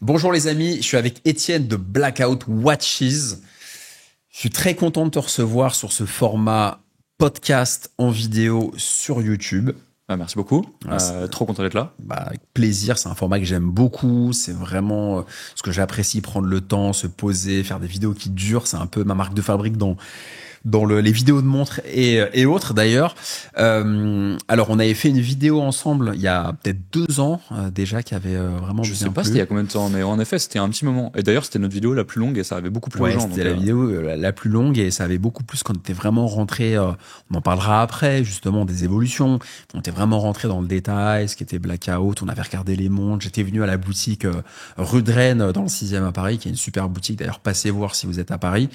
Bonjour les amis, je suis avec Étienne de Blackout Watches. Je suis très content de te recevoir sur ce format podcast en vidéo sur YouTube. Merci beaucoup, trop content d'être là. Avec plaisir, c'est un format que j'aime beaucoup, c'est vraiment ce que j'apprécie, prendre le temps, se poser, faire des vidéos qui durent, c'est un peu ma marque de fabrique dans les vidéos de montres et autres d'ailleurs. Alors on avait fait une vidéo ensemble il y a peut-être 2 ans déjà qui avait vraiment Je bien sais pas plu. c'était il y a combien de temps, mais en effet c'était un petit moment. Et d'ailleurs c'était notre vidéo la plus longue et ça avait beaucoup plu aux gens. C'était la vidéo la plus longue et ça avait beaucoup plus quand on était vraiment rentré, on en parlera après justement des évolutions, on était vraiment rentré dans le détail, ce qui était Blackout, on avait regardé les montres, j'étais venu à la boutique rue de Rennes dans le 6e à Paris, qui est une super boutique d'ailleurs, passez voir si vous êtes à Paris.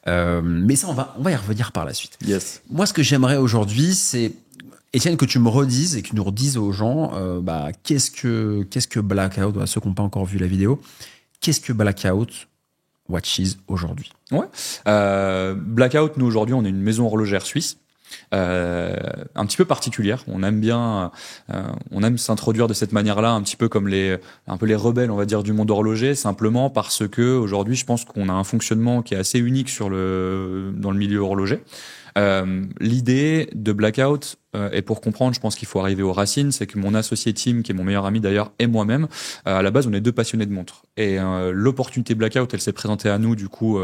Mais ça on va y revenir par la suite. Yes. Moi ce que j'aimerais aujourd'hui c'est Étienne, que tu me redises et que tu nous redises aux gens, qu'est-ce que Blackout, ceux qui n'ont pas encore vu la vidéo, qu'est-ce que Blackout Watches aujourd'hui? Ouais. Blackout, nous aujourd'hui, on est une maison horlogère suisse. Un petit peu particulière. On aime bien, on aime s'introduire de cette manière-là, un petit peu comme un peu les rebelles, on va dire, du monde horloger, simplement parce que aujourd'hui, je pense qu'on a un fonctionnement qui est assez unique dans le milieu horloger. L'idée de Blackout, et pour comprendre, je pense qu'il faut arriver aux racines, c'est que mon associé Tim, qui est mon meilleur ami d'ailleurs, et moi-même, à la base, on est 2 passionnés de montres. Et l'opportunité Blackout, elle s'est présentée à nous, du coup,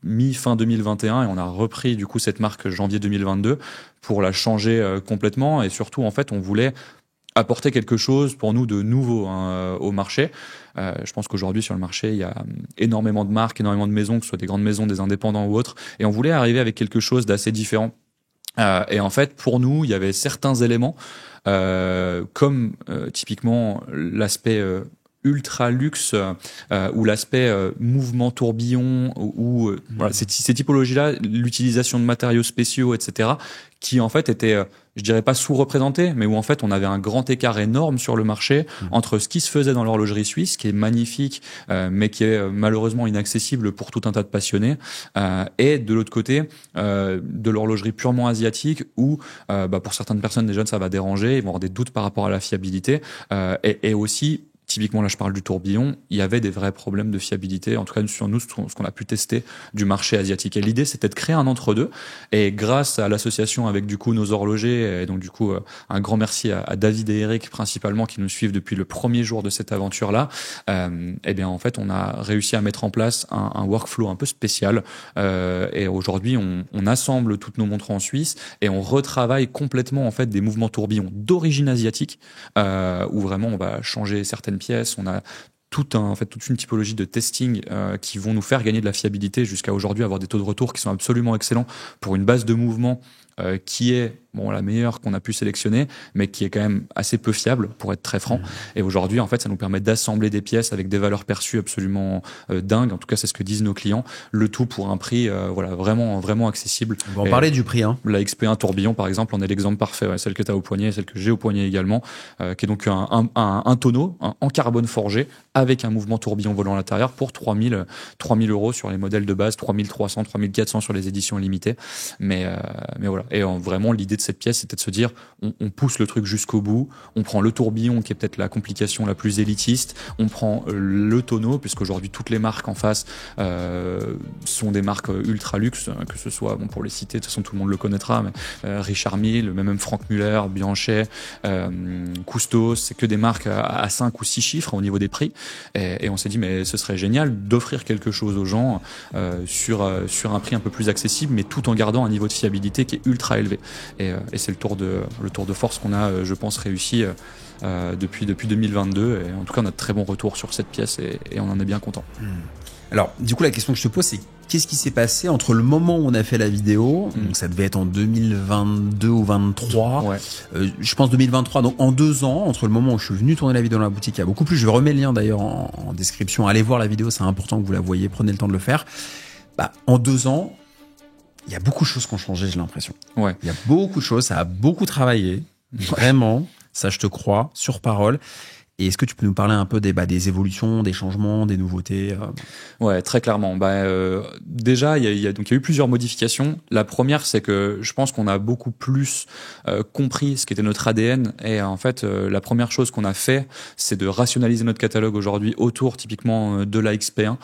mi-fin 2021, et on a repris, du coup, cette marque janvier 2022 pour la changer complètement. Et surtout, en fait, on voulait apporter quelque chose pour nous de nouveau au marché. Je pense qu'aujourd'hui sur le marché, il y a énormément de marques, énormément de maisons, que ce soit des grandes maisons, des indépendants ou autres, et on voulait arriver avec quelque chose d'assez différent. Et en fait, pour nous, il y avait certains éléments, comme typiquement l'aspect ultra luxe ou l'aspect mouvement tourbillon ou voilà, ces typologies-là, l'utilisation de matériaux spéciaux, etc., qui en fait étaient, je dirais pas sous-représentés, mais où en fait on avait un grand écart énorme sur le marché entre ce qui se faisait dans l'horlogerie suisse, qui est magnifique, mais qui est malheureusement inaccessible pour tout un tas de passionnés, et de l'autre côté de l'horlogerie purement asiatique, où pour certaines personnes déjà ça va déranger, ils vont avoir des doutes par rapport à la fiabilité, et aussi typiquement, là, je parle du tourbillon. Il y avait des vrais problèmes de fiabilité, en tout cas sur nous, ce qu'on a pu tester du marché asiatique. Et l'idée, c'était de créer un entre-deux. Et grâce à l'association avec du coup nos horlogers, et donc du coup un grand merci à David et Eric principalement qui nous suivent depuis le premier jour de cette aventure-là. Et bien en fait, on a réussi à mettre en place un workflow un peu spécial. Et aujourd'hui, on assemble toutes nos montres en Suisse et on retravaille complètement en fait des mouvements tourbillons d'origine asiatique, où vraiment on va changer certaines pièces, on a toute une typologie de testing qui vont nous faire gagner de la fiabilité jusqu'à aujourd'hui, avoir des taux de retour qui sont absolument excellents pour une base de mouvement qui est la meilleure qu'on a pu sélectionner, mais qui est quand même assez peu fiable, pour être très franc. Et aujourd'hui, en fait, ça nous permet d'assembler des pièces avec des valeurs perçues absolument dingues. En tout cas, c'est ce que disent nos clients. Le tout pour un prix vraiment, vraiment accessible. On va en parler du prix. La XP1 tourbillon, par exemple, en est l'exemple parfait. Celle que tu as au poignet, celle que j'ai au poignet également, qui est donc un tonneau en carbone forgé avec un mouvement tourbillon volant à l'intérieur pour 3000 € sur les modèles de base, 3300, 3400 sur les éditions limitées. Mais voilà. Et vraiment, l'idée de cette pièce, c'était de se dire, on pousse le truc jusqu'au bout, on prend le tourbillon, qui est peut-être la complication la plus élitiste, on prend le tonneau, puisqu'aujourd'hui, toutes les marques en face sont des marques ultra luxe, que ce soit, pour les citer, de toute façon, tout le monde le connaîtra, mais Richard Mille, même Franck Muller, Bianchet, Custos, c'est que des marques à 5 ou 6 chiffres au niveau des prix. Et on s'est dit, mais ce serait génial d'offrir quelque chose aux gens sur un prix un peu plus accessible, mais tout en gardant un niveau de fiabilité qui est ultra élevé. Et c'est le tour de force qu'on a, je pense, réussi depuis 2022. Et en tout cas, on a de très bons retours sur cette pièce et on en est bien content. Alors, du coup, la question que je te pose, c'est qu'est-ce qui s'est passé entre le moment où on a fait la vidéo, donc ça devait être en 2022 ou 2023, je pense 2023, donc en 2 ans, entre le moment où je suis venu tourner la vidéo dans la boutique, il y a beaucoup plus, je remets le lien d'ailleurs en description, allez voir la vidéo, c'est important que vous la voyez, prenez le temps de le faire. En 2 ans, il y a beaucoup de choses qui ont changé, j'ai l'impression. Ouais. Il y a beaucoup de choses, ça a beaucoup travaillé, vraiment, ça je te crois, sur parole. Et est-ce que tu peux nous parler un peu des évolutions, des changements, des nouveautés Ouais, très clairement. Déjà, il y a eu plusieurs modifications. La première, c'est que je pense qu'on a beaucoup plus compris ce qu'était notre ADN. Et en fait, la première chose qu'on a fait, c'est de rationaliser notre catalogue aujourd'hui autour typiquement de la XP1.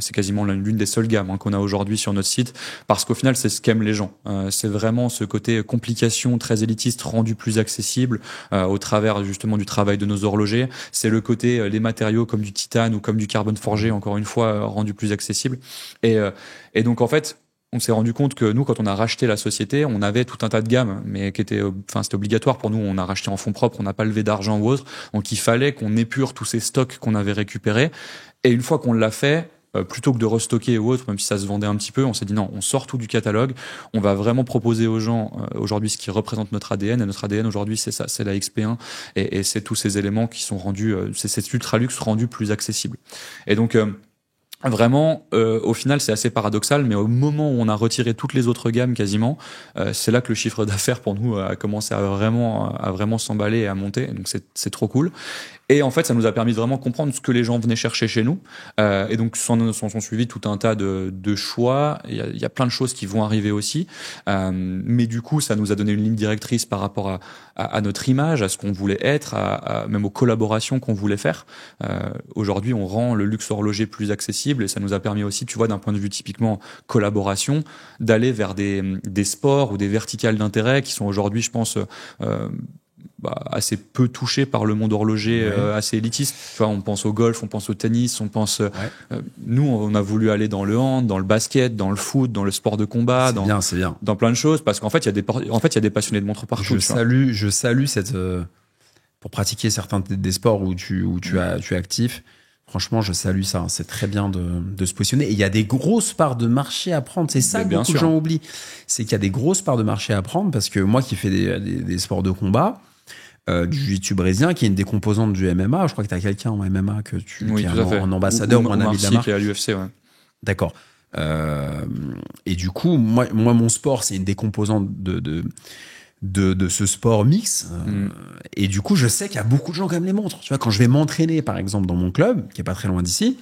C'est quasiment l'une des seules gammes qu'on a aujourd'hui sur notre site, parce qu'au final, c'est ce qu'aiment les gens. C'est vraiment ce côté complication très élitiste rendu plus accessible au travers justement du travail de nos horlogers. C'est le côté les matériaux comme du titane ou comme du carbone forgé, encore une fois, rendu plus accessible. Et donc en fait, on s'est rendu compte que nous, quand on a racheté la société, on avait tout un tas de gammes, mais c'était obligatoire pour nous. On a racheté en fonds propres, on n'a pas levé d'argent ou autre. Donc il fallait qu'on épure tous ces stocks qu'on avait récupérés. Et une fois qu'on l'a fait, plutôt que de restocker ou autre, même si ça se vendait un petit peu, on s'est dit non, on sort tout du catalogue, on va vraiment proposer aux gens aujourd'hui ce qui représente notre ADN, et notre ADN aujourd'hui c'est ça, c'est la XP1, et c'est tous ces éléments qui sont rendus, c'est cet ultra luxe rendu plus accessible. Et donc vraiment, au final, c'est assez paradoxal, mais au moment où on a retiré toutes les autres gammes quasiment, c'est là que le chiffre d'affaires pour nous a commencé à vraiment s'emballer et à monter. Donc c'est trop cool. Et en fait, ça nous a permis de vraiment comprendre ce que les gens venaient chercher chez nous. Et donc, s'en sont suivis tout un tas de choix. Il y a plein de choses qui vont arriver aussi. Mais du coup, ça nous a donné une ligne directrice par rapport à notre image, à ce qu'on voulait être, même aux collaborations qu'on voulait faire. Aujourd'hui, on rend le luxe horloger plus accessible, et ça nous a permis aussi, tu vois, d'un point de vue typiquement collaboration, d'aller vers des sports ou des verticales d'intérêt qui sont aujourd'hui, je pense, assez peu touchés par le monde horloger, assez élitiste. Tu vois, on pense au golf, on pense au tennis, on pense. Nous, on a voulu aller dans le hand, dans le basket, dans le foot, dans le sport de combat, c'est bien. Dans plein de choses, parce qu'en fait, il y a des passionnés de montres partout. Je salue cette pour pratiquer certains des sports où tu es actif. Franchement, je salue ça. C'est très bien de se positionner. Et il y a des grosses parts de marché à prendre. C'est ça que beaucoup de gens oublient. C'est qu'il y a des grosses parts de marché à prendre, parce que moi qui fais des sports de combat, du jiu-jitsu brésilien, qui est une des composantes du MMA. Je crois que tu as quelqu'un en MMA qui est un ambassadeur ou un ami de la marque. Qui est à l'UFC, ouais. D'accord. Et du coup, moi, mon sport, c'est une des composantes de ce sport mix. Et du coup, je sais qu'il y a beaucoup de gens qui aiment les montres. Tu vois, quand je vais m'entraîner, par exemple, dans mon club, qui est pas très loin d'ici,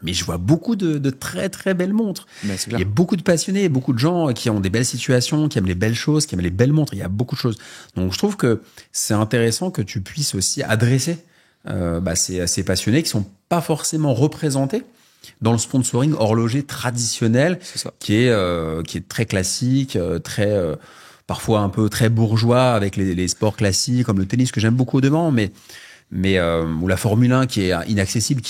mais je vois beaucoup de très très belles montres. Il y a beaucoup de passionnés, beaucoup de gens qui ont des belles situations, qui aiment les belles choses, qui aiment les belles montres. Il y a beaucoup de choses. Donc je trouve que c'est intéressant que tu puisses aussi adresser ces passionnés qui sont pas forcément représentés dans le sponsoring horloger traditionnel, qui est très classique, très parfois un peu très bourgeois, avec les sports classiques comme le tennis que j'aime beaucoup devant, mais ou la Formule 1 qui est inaccessible.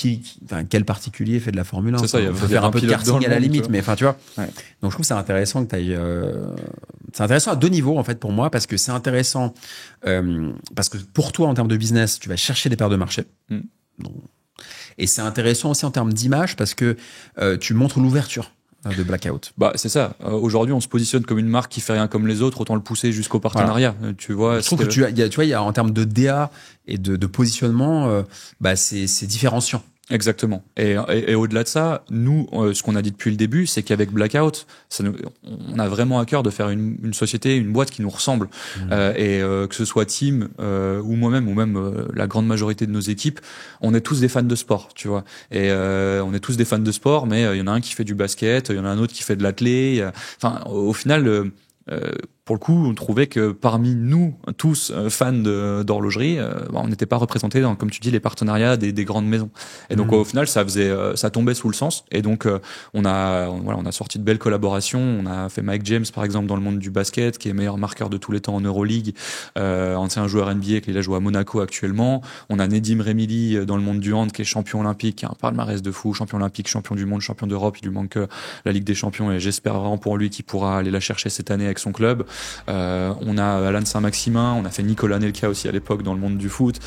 Quel particulier fait de la Formule 1? C'est ça, il faut faire un peu de karting à la limite, mais enfin, tu vois. Ouais. Donc je trouve que c'est intéressant que tu ailles. C'est intéressant à deux niveaux en fait pour moi, parce que c'est intéressant parce que pour toi en termes de business, tu vas chercher des paires de marché. Donc, et c'est intéressant aussi en termes d'image, parce que tu montres l'ouverture de Blackout. C'est ça. Aujourd'hui, on se positionne comme une marque qui fait rien comme les autres, autant le pousser jusqu'au partenariat. Voilà. Tu vois. Je trouve que il y a en termes de DA et de positionnement, c'est différenciant. Exactement. Et au-delà de ça, nous, ce qu'on a dit depuis le début, c'est qu'avec Blackout, on a vraiment à cœur de faire une société, une boîte qui nous ressemble. Que ce soit Tim ou moi-même, ou même la grande majorité de nos équipes, on est tous des fans de sport, tu vois. Et on est tous des fans de sport, mais il y en a un qui fait du basket, il y en a un autre qui fait de l'athlé. Enfin, au final. Pour le coup, on trouvait que parmi nous, tous fans d'horlogerie, on n'était pas représentés dans, comme tu dis, les partenariats des grandes maisons. Et donc, au final, ça tombait sous le sens. Et donc, on a sorti de belles collaborations. On a fait Mike James, par exemple, dans le monde du basket, qui est meilleur marqueur de tous les temps en Euroleague, ancien joueur NBA, qui a joué à Monaco actuellement. On a Nedim Remili dans le monde du hand, qui est champion olympique, qui a un palmarès de fou, champion olympique, champion du monde, champion d'Europe. Il lui manque la Ligue des Champions, et j'espère vraiment pour lui qu'il pourra aller la chercher cette année avec son club. On a Alan Saint-Maximin, on a fait Nicolas Nelka aussi à l'époque dans le monde du foot.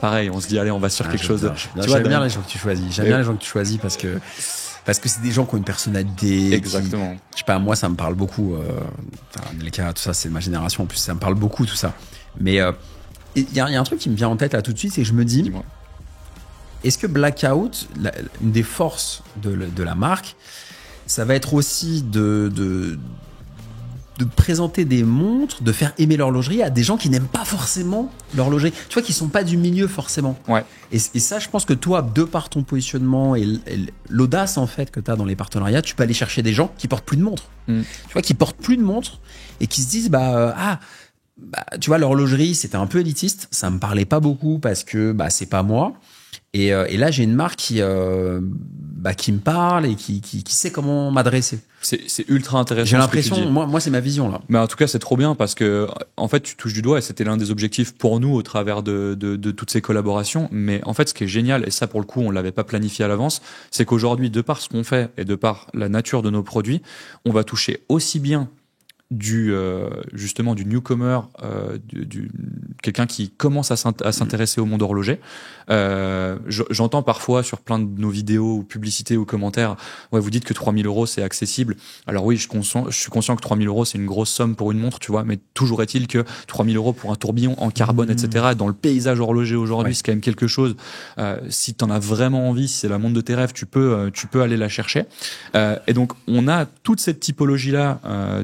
Pareil, on se dit allez, on va sur quelque chose. J'aime bien les gens que tu choisis. J'aime bien les gens que tu choisis parce que c'est des gens qui ont une personnalité. Exactement. Je sais pas, moi ça me parle beaucoup. Nelka, tout ça, c'est de ma génération. En plus, ça me parle beaucoup tout ça. Mais il y a un truc qui me vient en tête là tout de suite, c'est que je me dis, dis-moi. Est-ce que Blackout, une des forces de la marque, ça va être aussi de présenter des montres, de faire aimer l'horlogerie à des gens qui n'aiment pas forcément l'horlogerie. Tu vois, qui sont pas du milieu forcément. Ouais. Et ça, je pense que toi, de par ton positionnement et l'audace en fait que tu as dans les partenariats, tu peux aller chercher des gens qui portent plus de montres. Tu vois, qui portent plus de montres et qui se disent tu vois, l'horlogerie, c'était un peu élitiste, ça me parlait pas beaucoup parce que c'est pas moi. Et là, j'ai une marque qui me parle et qui sait comment m'adresser. C'est ultra intéressant. J'ai l'impression, moi, c'est ma vision là. Mais en tout cas, c'est trop bien parce que, en fait, tu touches du doigt et c'était l'un des objectifs pour nous au travers de toutes ces collaborations. Mais en fait, ce qui est génial, et ça, pour le coup, on l'avait pas planifié à l'avance, c'est qu'aujourd'hui, de par ce qu'on fait et de par la nature de nos produits, on va toucher aussi bien justement du newcomer, quelqu'un qui commence à s'intéresser au monde horloger. J'entends parfois sur plein de nos vidéos ou publicités ou commentaires, ouais, vous dites que 3 000 € c'est accessible. Alors oui, je suis conscient que 3 000 € c'est une grosse somme pour une montre, tu vois, mais toujours est-il que 3 000 € pour un tourbillon en carbone, etc., dans le paysage horloger aujourd'hui, c'est quand même quelque chose. Si t'en as vraiment envie, si c'est la montre de tes rêves, tu peux aller la chercher. Et donc, on a toute cette typologie-là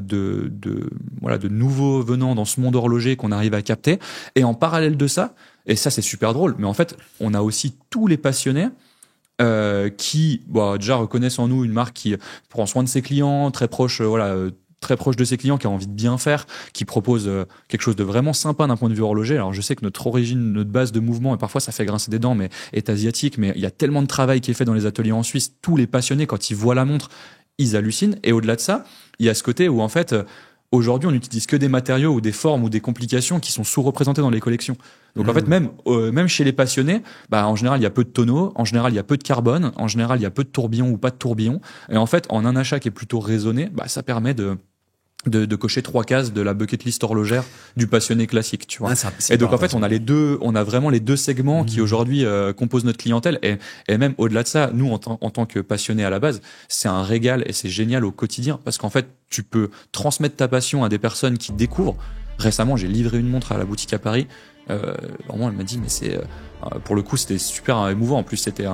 de nouveaux venants dans ce monde horloger qu'on arrive à capter. Et en parallèle de ça, et ça c'est super drôle, mais en fait, on a aussi tous les passionnés qui déjà reconnaissent en nous une marque qui prend soin de ses clients, très proche de ses clients, qui a envie de bien faire, qui propose quelque chose de vraiment sympa d'un point de vue horloger. Alors je sais que notre base de mouvement, et parfois ça fait grincer des dents, mais est asiatique, mais il y a tellement de travail qui est fait dans les ateliers en Suisse. Tous les passionnés, quand ils voient la montre, ils hallucinent. Et au-delà de ça, il y a ce côté où en fait, aujourd'hui, on n'utilise que des matériaux ou des formes ou des complications qui sont sous-représentés dans les collections. Donc en fait, même chez les passionnés, en général, il y a peu de tonneaux, en général, il y a peu de carbone, en général, il y a peu de tourbillons ou pas de tourbillons. Et en fait, en un achat qui est plutôt raisonné, ça permet de cocher 3 cases de la bucket list horlogère du passionné classique, tu vois. Et donc en fait, on a vraiment les deux segments qui aujourd'hui composent notre clientèle, et même au-delà de ça, nous en tant que passionnés à la base, c'est un régal et c'est génial au quotidien parce qu'en fait, tu peux transmettre ta passion à des personnes qui découvrent. Récemment, j'ai livré une montre à la boutique à Paris. Vraiment, elle m'a dit, mais c'est pour le coup, c'était super émouvant. En plus, c'était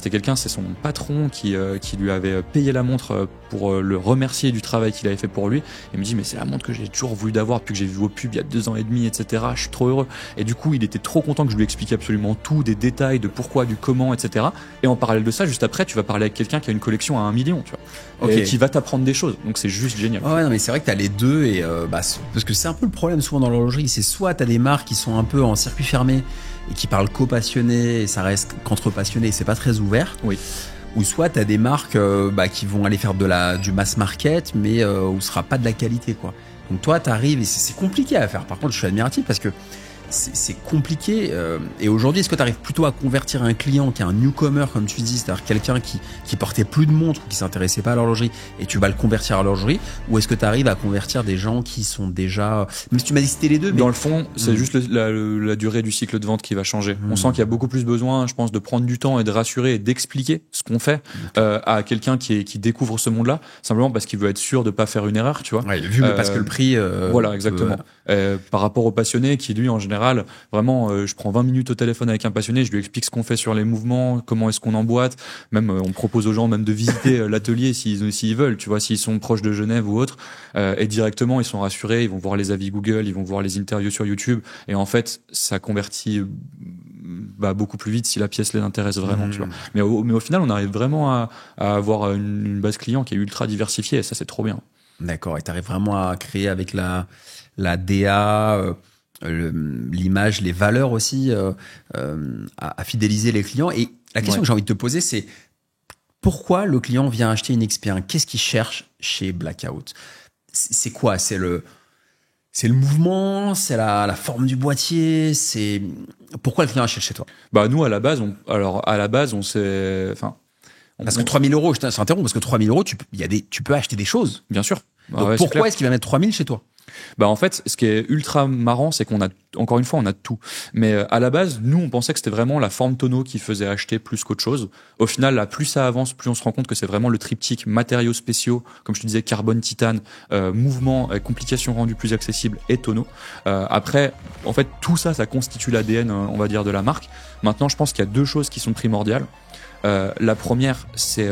quelqu'un, c'est son patron qui lui avait payé la montre pour le remercier du travail qu'il avait fait pour lui. Il me dit, mais c'est la montre que j'ai toujours voulu d'avoir depuis que j'ai vu vos pubs il y a 2 ans et demi, etc. Je suis trop heureux. Et du coup, il était trop content que je lui explique absolument tout, des détails, de pourquoi, du comment, etc. Et en parallèle de ça, juste après, tu vas parler avec quelqu'un qui a une collection à 1 million, tu vois, et qui va t'apprendre des choses. Donc c'est juste génial. Ouais, non, mais c'est vrai que t'as les deux et parce que c'est un peu le problème souvent dans l'horlogerie, c'est soit t'as des marques qui sont un peu en circuit fermé et qui parlent qu'aux passionnés et ça reste qu'entre passionnés, c'est pas très ouvert. Oui. Ou soit t'as des marques qui vont aller faire du mass market, mais où ce sera pas de la qualité, quoi. Donc toi, t'arrives et c'est compliqué à faire. Par contre, je suis admiratif parce que c'est compliqué. Et aujourd'hui, est-ce que tu arrives plutôt à convertir un client qui est un newcomer, comme tu dis, c'est-à-dire quelqu'un qui portait plus de montres ou qui s'intéressait pas à l'horlogerie, et tu vas le convertir à l'horlogerie, ou est-ce que tu arrives à convertir des gens qui sont déjà... Même si tu m'as dit que c'était les deux, mais... Dans le fond, c'est juste la durée du cycle de vente qui va changer. On sent qu'il y a beaucoup plus besoin, je pense, de prendre du temps et de rassurer et d'expliquer ce qu'on fait à quelqu'un qui découvre ce monde-là, simplement parce qu'il veut être sûr de pas faire une erreur, tu vois. Ouais, parce que le prix... voilà, exactement. Par rapport au passionné qui, lui, en général, vraiment, je prends 20 minutes au téléphone avec un passionné, je lui explique ce qu'on fait sur les mouvements, comment est-ce qu'on emboîte, même on propose aux gens même de visiter l'atelier s'ils veulent, tu vois, s'ils sont proches de Genève ou autre, et directement ils sont rassurés, ils vont voir les avis Google, ils vont voir les interviews sur YouTube, et en fait ça convertit beaucoup plus vite si la pièce les intéresse vraiment, tu vois. Mais au final, on arrive vraiment à avoir une base client qui est ultra diversifiée, et ça c'est trop bien. D'accord, et tu arrives vraiment à créer avec la DA, l'image, les valeurs aussi, à fidéliser les clients. Et la question que j'ai envie de te poser, c'est pourquoi le client vient acheter une XP1 ? Qu'est-ce qu'il cherche chez Blackout ? C'est quoi ? C'est le mouvement, c'est la forme du boîtier, c'est pourquoi le client achète chez toi ? Nous à la base, on s'est, parce que 3 000 €, je t'interromps, parce que 3 000 €, tu peux acheter des choses. Bien sûr. Donc pourquoi est-ce qu'il va mettre 3 000 chez toi ? En fait, ce qui est ultra marrant, c'est qu'on a, encore une fois, on a tout. Mais à la base, nous, on pensait que c'était vraiment la forme tonneau qui faisait acheter plus qu'autre chose. Au final, là, plus ça avance, plus on se rend compte que c'est vraiment le triptyque matériaux spéciaux, comme je te disais, carbone, titane, mouvement, complications rendues plus accessibles et tonneau. Après, en fait, tout ça, ça constitue l'ADN, on va dire, de la marque. Maintenant, je pense qu'il y a 2 choses qui sont primordiales. La première, c'est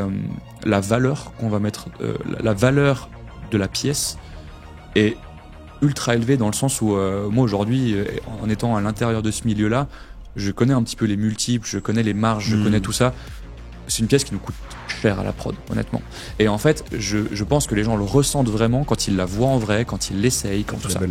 la valeur qu'on va mettre, la valeur de la pièce est ultra élevé dans le sens où moi aujourd'hui, en étant à l'intérieur de ce milieu-là, je connais un petit peu les multiples, je connais les marges, je connais tout ça. C'est une pièce qui nous coûte cher à la prod, honnêtement. Et en fait, je pense que les gens le ressentent vraiment quand ils la voient en vrai, quand ils l'essayent, quand tout ça.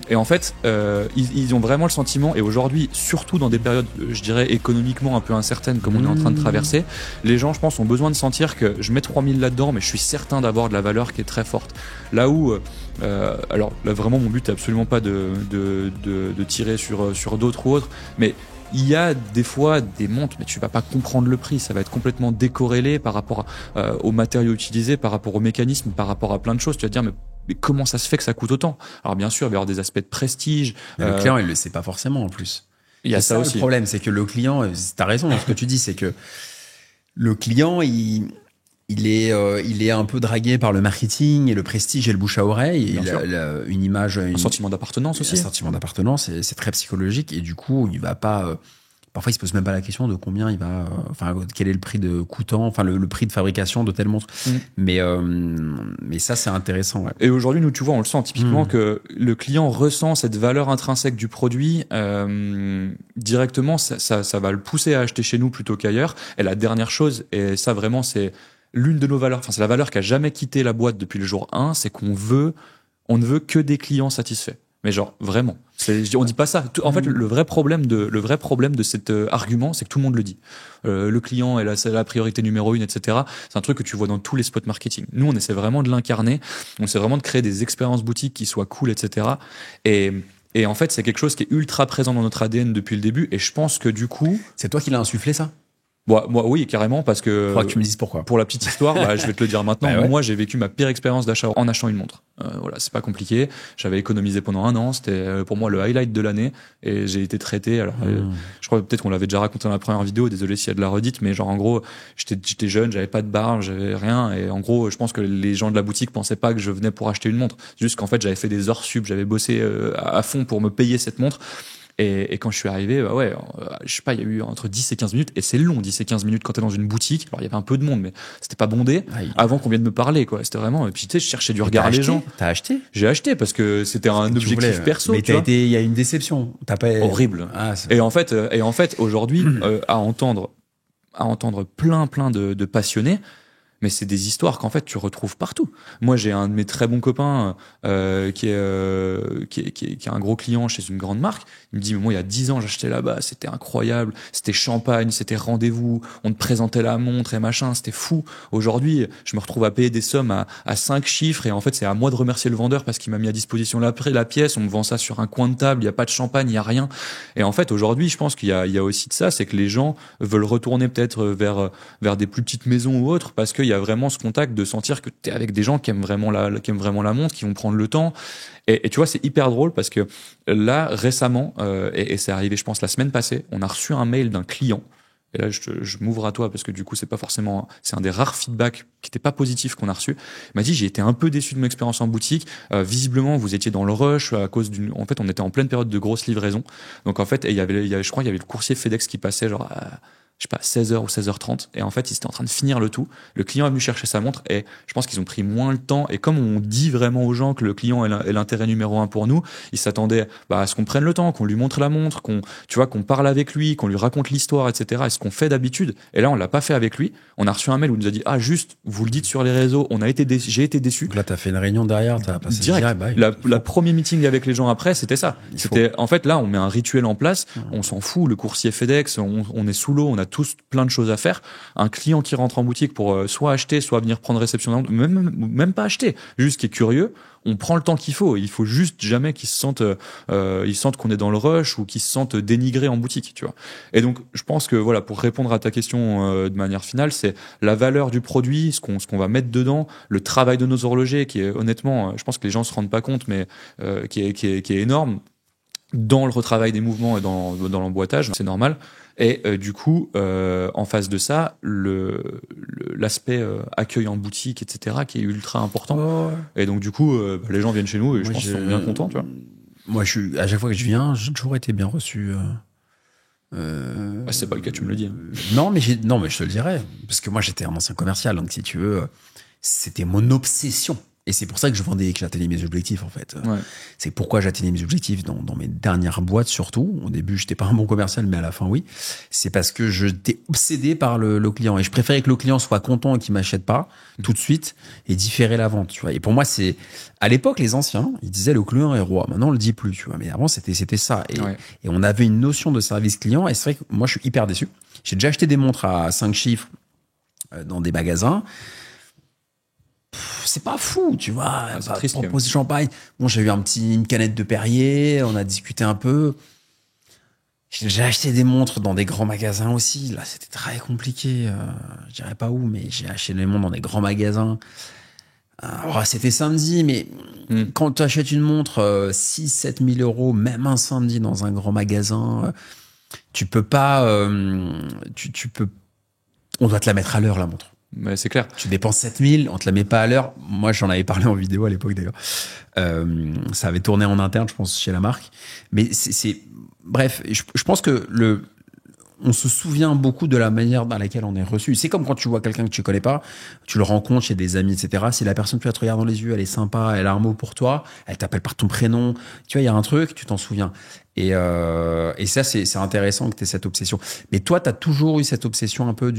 Et en fait, ils ont vraiment le sentiment, et aujourd'hui, surtout dans des périodes, je dirais, économiquement un peu incertaines, comme on est en train de traverser, les gens, je pense, ont besoin de sentir que je mets 3000 là-dedans, mais je suis certain d'avoir de la valeur qui est très forte. Là où, alors là, vraiment, mon but est absolument pas de tirer sur d'autres ou autres, mais il y a des fois des montres, mais tu vas pas comprendre le prix. Ça va être complètement décorrélé par rapport aux matériaux utilisés, par rapport aux mécanismes, par rapport à plein de choses. Tu vas te dire, mais comment ça se fait que ça coûte autant? Alors bien sûr, il va y avoir des aspects de prestige. Le client, il le sait pas forcément en plus. Il y a ça aussi. Le problème, c'est que le client, t'as raison dans ce que tu dis, c'est que le client, il est un peu dragué par le marketing et le prestige et le bouche à oreille. Et une image, un sentiment d'appartenance aussi. Un sentiment d'appartenance, c'est très psychologique. Et du coup, il va pas. Parfois, il se pose même pas la question de combien il va. Enfin, quel est le prix de coûtant. Enfin, le prix de fabrication de telle montre. Mais ça, c'est intéressant. Ouais. Et aujourd'hui, nous, tu vois, on le sent typiquement que le client ressent cette valeur intrinsèque du produit directement. Ça va le pousser à acheter chez nous plutôt qu'ailleurs. Et la dernière chose, et ça vraiment, c'est l'une de nos valeurs, enfin c'est la valeur qui a jamais quitté la boîte depuis le jour 1, c'est on ne veut que des clients satisfaits. Mais genre vraiment, on dit pas ça. En fait, le vrai problème de cet argument, c'est que tout le monde le dit. Le client est la priorité numéro 1, etc. C'est un truc que tu vois dans tous les spots marketing. Nous, on essaie vraiment de l'incarner. On essaie vraiment de créer des expériences boutiques qui soient cool, etc. Et en fait, c'est quelque chose qui est ultra présent dans notre ADN depuis le début. Et je pense que du coup, c'est toi qui l'as insufflé ça? Moi, oui, carrément, parce que. Faudra que tu me dises pourquoi. Pour la petite histoire, je vais te le dire maintenant. Bah ouais. Moi, j'ai vécu ma pire expérience d'achat en achetant une montre. Voilà, c'est pas compliqué. J'avais économisé pendant 1 an. C'était pour moi le highlight de l'année. Et j'ai été traité. Alors, je crois peut-être qu'on l'avait déjà raconté dans la première vidéo. Désolé s'il y a de la redite, mais genre en gros, j'étais jeune, j'avais pas de barre, j'avais rien. Et en gros, je pense que les gens de la boutique pensaient pas que je venais pour acheter une montre. Juste qu'en fait, j'avais fait des heures sup, j'avais bossé à fond pour me payer cette montre. Et quand je suis arrivé, je sais pas, il y a eu entre 10 et 15 minutes, et c'est long, 10 et 15 minutes quand t'es dans une boutique. Alors, il y avait un peu de monde, mais c'était pas bondé avant qu'on vienne me parler, quoi. C'était vraiment, et puis tu sais, je cherchais du regard les gens. T'as acheté? J'ai acheté parce que c'était un objectif perso. Mais il y a une déception. T'as pas... Horrible. Et en fait, aujourd'hui, à entendre plein de passionnés, mais c'est des histoires qu'en fait tu retrouves partout. Moi, j'ai un de mes très bons copains qui est un gros client chez une grande marque. Il me dit, mais moi, il y a 10 ans, j'achetais là-bas, c'était incroyable, c'était champagne, c'était rendez-vous, on te présentait la montre et machin, c'était fou. Aujourd'hui, je me retrouve à payer des sommes à 5 chiffres, et en fait, c'est à moi de remercier le vendeur parce qu'il m'a mis à disposition la pièce, on me vend ça sur un coin de table, il y a pas de champagne, il y a rien. Et en fait, aujourd'hui, je pense qu'il y a aussi de ça, c'est que les gens veulent retourner peut-être vers des plus petites maisons ou autres, parce qu'il y a vraiment ce contact de sentir que t'es avec des gens qui aiment vraiment la montre, qui vont prendre le temps. Et tu vois, c'est hyper drôle parce que là, récemment, et c'est arrivé, je pense, la semaine passée, on a reçu un mail d'un client. Et là, je m'ouvre à toi parce que du coup, c'est un des rares feedbacks qui n'était pas positif qu'on a reçu. Il m'a dit, j'ai été un peu déçu de mon expérience en boutique. Visiblement, vous étiez dans le rush à cause en fait, on était en pleine période de grosse livraison. Donc, en fait, je crois qu'il y avait le coursier FedEx qui passait genre je sais pas, 16h ou 16h30. Et en fait, ils étaient en train de finir le tout. Le client est venu chercher sa montre, et je pense qu'ils ont pris moins le temps. Et comme on dit vraiment aux gens que le client est l'intérêt numéro 1 pour nous, ils s'attendaient à ce qu'on prenne le temps, qu'on lui montre la montre, qu'on parle avec lui, qu'on lui raconte l'histoire, etc. Et ce qu'on fait d'habitude. Et là, on l'a pas fait avec lui. On a reçu un mail où il nous a dit, juste, vous le dites sur les réseaux, j'ai été déçu. Donc là, t'as fait une réunion derrière, t'as passé direct. La premier meeting avec les gens après, c'était ça. En fait, là, on met un rituel en place. On s'en fout. Le coursier FedEx, on est sous l'eau, on a tous plein de choses à faire. Un client qui rentre en boutique pour soit acheter, soit venir prendre réception, même pas acheter, juste qui est curieux, on prend le temps qu'il faut. Il faut juste jamais qu'ils se sentent, ils sentent qu'on est dans le rush ou qu'ils se sentent dénigrés en boutique, tu vois. Et donc, je pense que voilà, pour répondre à ta question de manière finale, c'est la valeur du produit, ce qu'on va mettre dedans, le travail de nos horlogers, qui est honnêtement, je pense que les gens se rendent pas compte, mais qui est énorme dans le retravail des mouvements et dans l'emboîtage, c'est normal. Et du coup, en face de ça, l'aspect accueil en boutique, etc., qui est ultra important. Oh. Et donc, du coup, les gens viennent chez nous et je pense qu'ils sont bien contents, tu vois. Moi, à chaque fois que je viens, j'ai toujours été bien reçu. C'est pas le cas, tu me le dis. Non, mais je te le dirais. Parce que moi, j'étais un ancien commercial, donc si tu veux, c'était mon obsession. Et c'est pour ça que j'atteignais mes objectifs, en fait. Ouais. C'est pourquoi j'atteignais mes objectifs dans mes dernières boîtes, surtout. Au début, j'étais pas un bon commercial, mais à la fin, oui. C'est parce que j'étais obsédé par le client. Et je préférais que le client soit content et qu'il m'achète pas tout de suite et différer la vente, tu vois. Et pour moi, à l'époque, les anciens, ils disaient le client est roi. Maintenant, on le dit plus, tu vois. Mais avant, c'était ça. Et on avait une notion de service client. Et c'est vrai que moi, je suis hyper déçu. J'ai déjà acheté des montres à 5 chiffres dans des magasins. C'est pas fou, tu vois. C'est triste. Proposer champagne. Bon, j'ai eu une canette de Perrier, on a discuté un peu. J'ai acheté des montres dans des grands magasins aussi. Là, c'était très compliqué. Je dirais pas où, mais j'ai acheté des montres dans des grands magasins. Alors, c'était samedi, mais quand tu achètes une montre 6-7 000 euros, même un samedi dans un grand magasin, tu peux pas. On doit te la mettre à l'heure, la montre. Mais c'est clair. Tu dépenses 7000, on te la met pas à l'heure. Moi, j'en avais parlé en vidéo à l'époque d'ailleurs. Ça avait tourné en interne, je pense, chez la marque. Mais bref, je pense que on se souvient beaucoup de la manière dans laquelle on est reçu. C'est comme quand tu vois quelqu'un que tu connais pas, tu le rencontres chez des amis, etc. Si la personne, tu la regardes dans les yeux, elle est sympa, elle a un mot pour toi, elle t'appelle par ton prénom, tu vois, il y a un truc, tu t'en souviens. Et ça, c'est intéressant que tu aies cette obsession. Mais toi, tu as toujours eu cette obsession un peu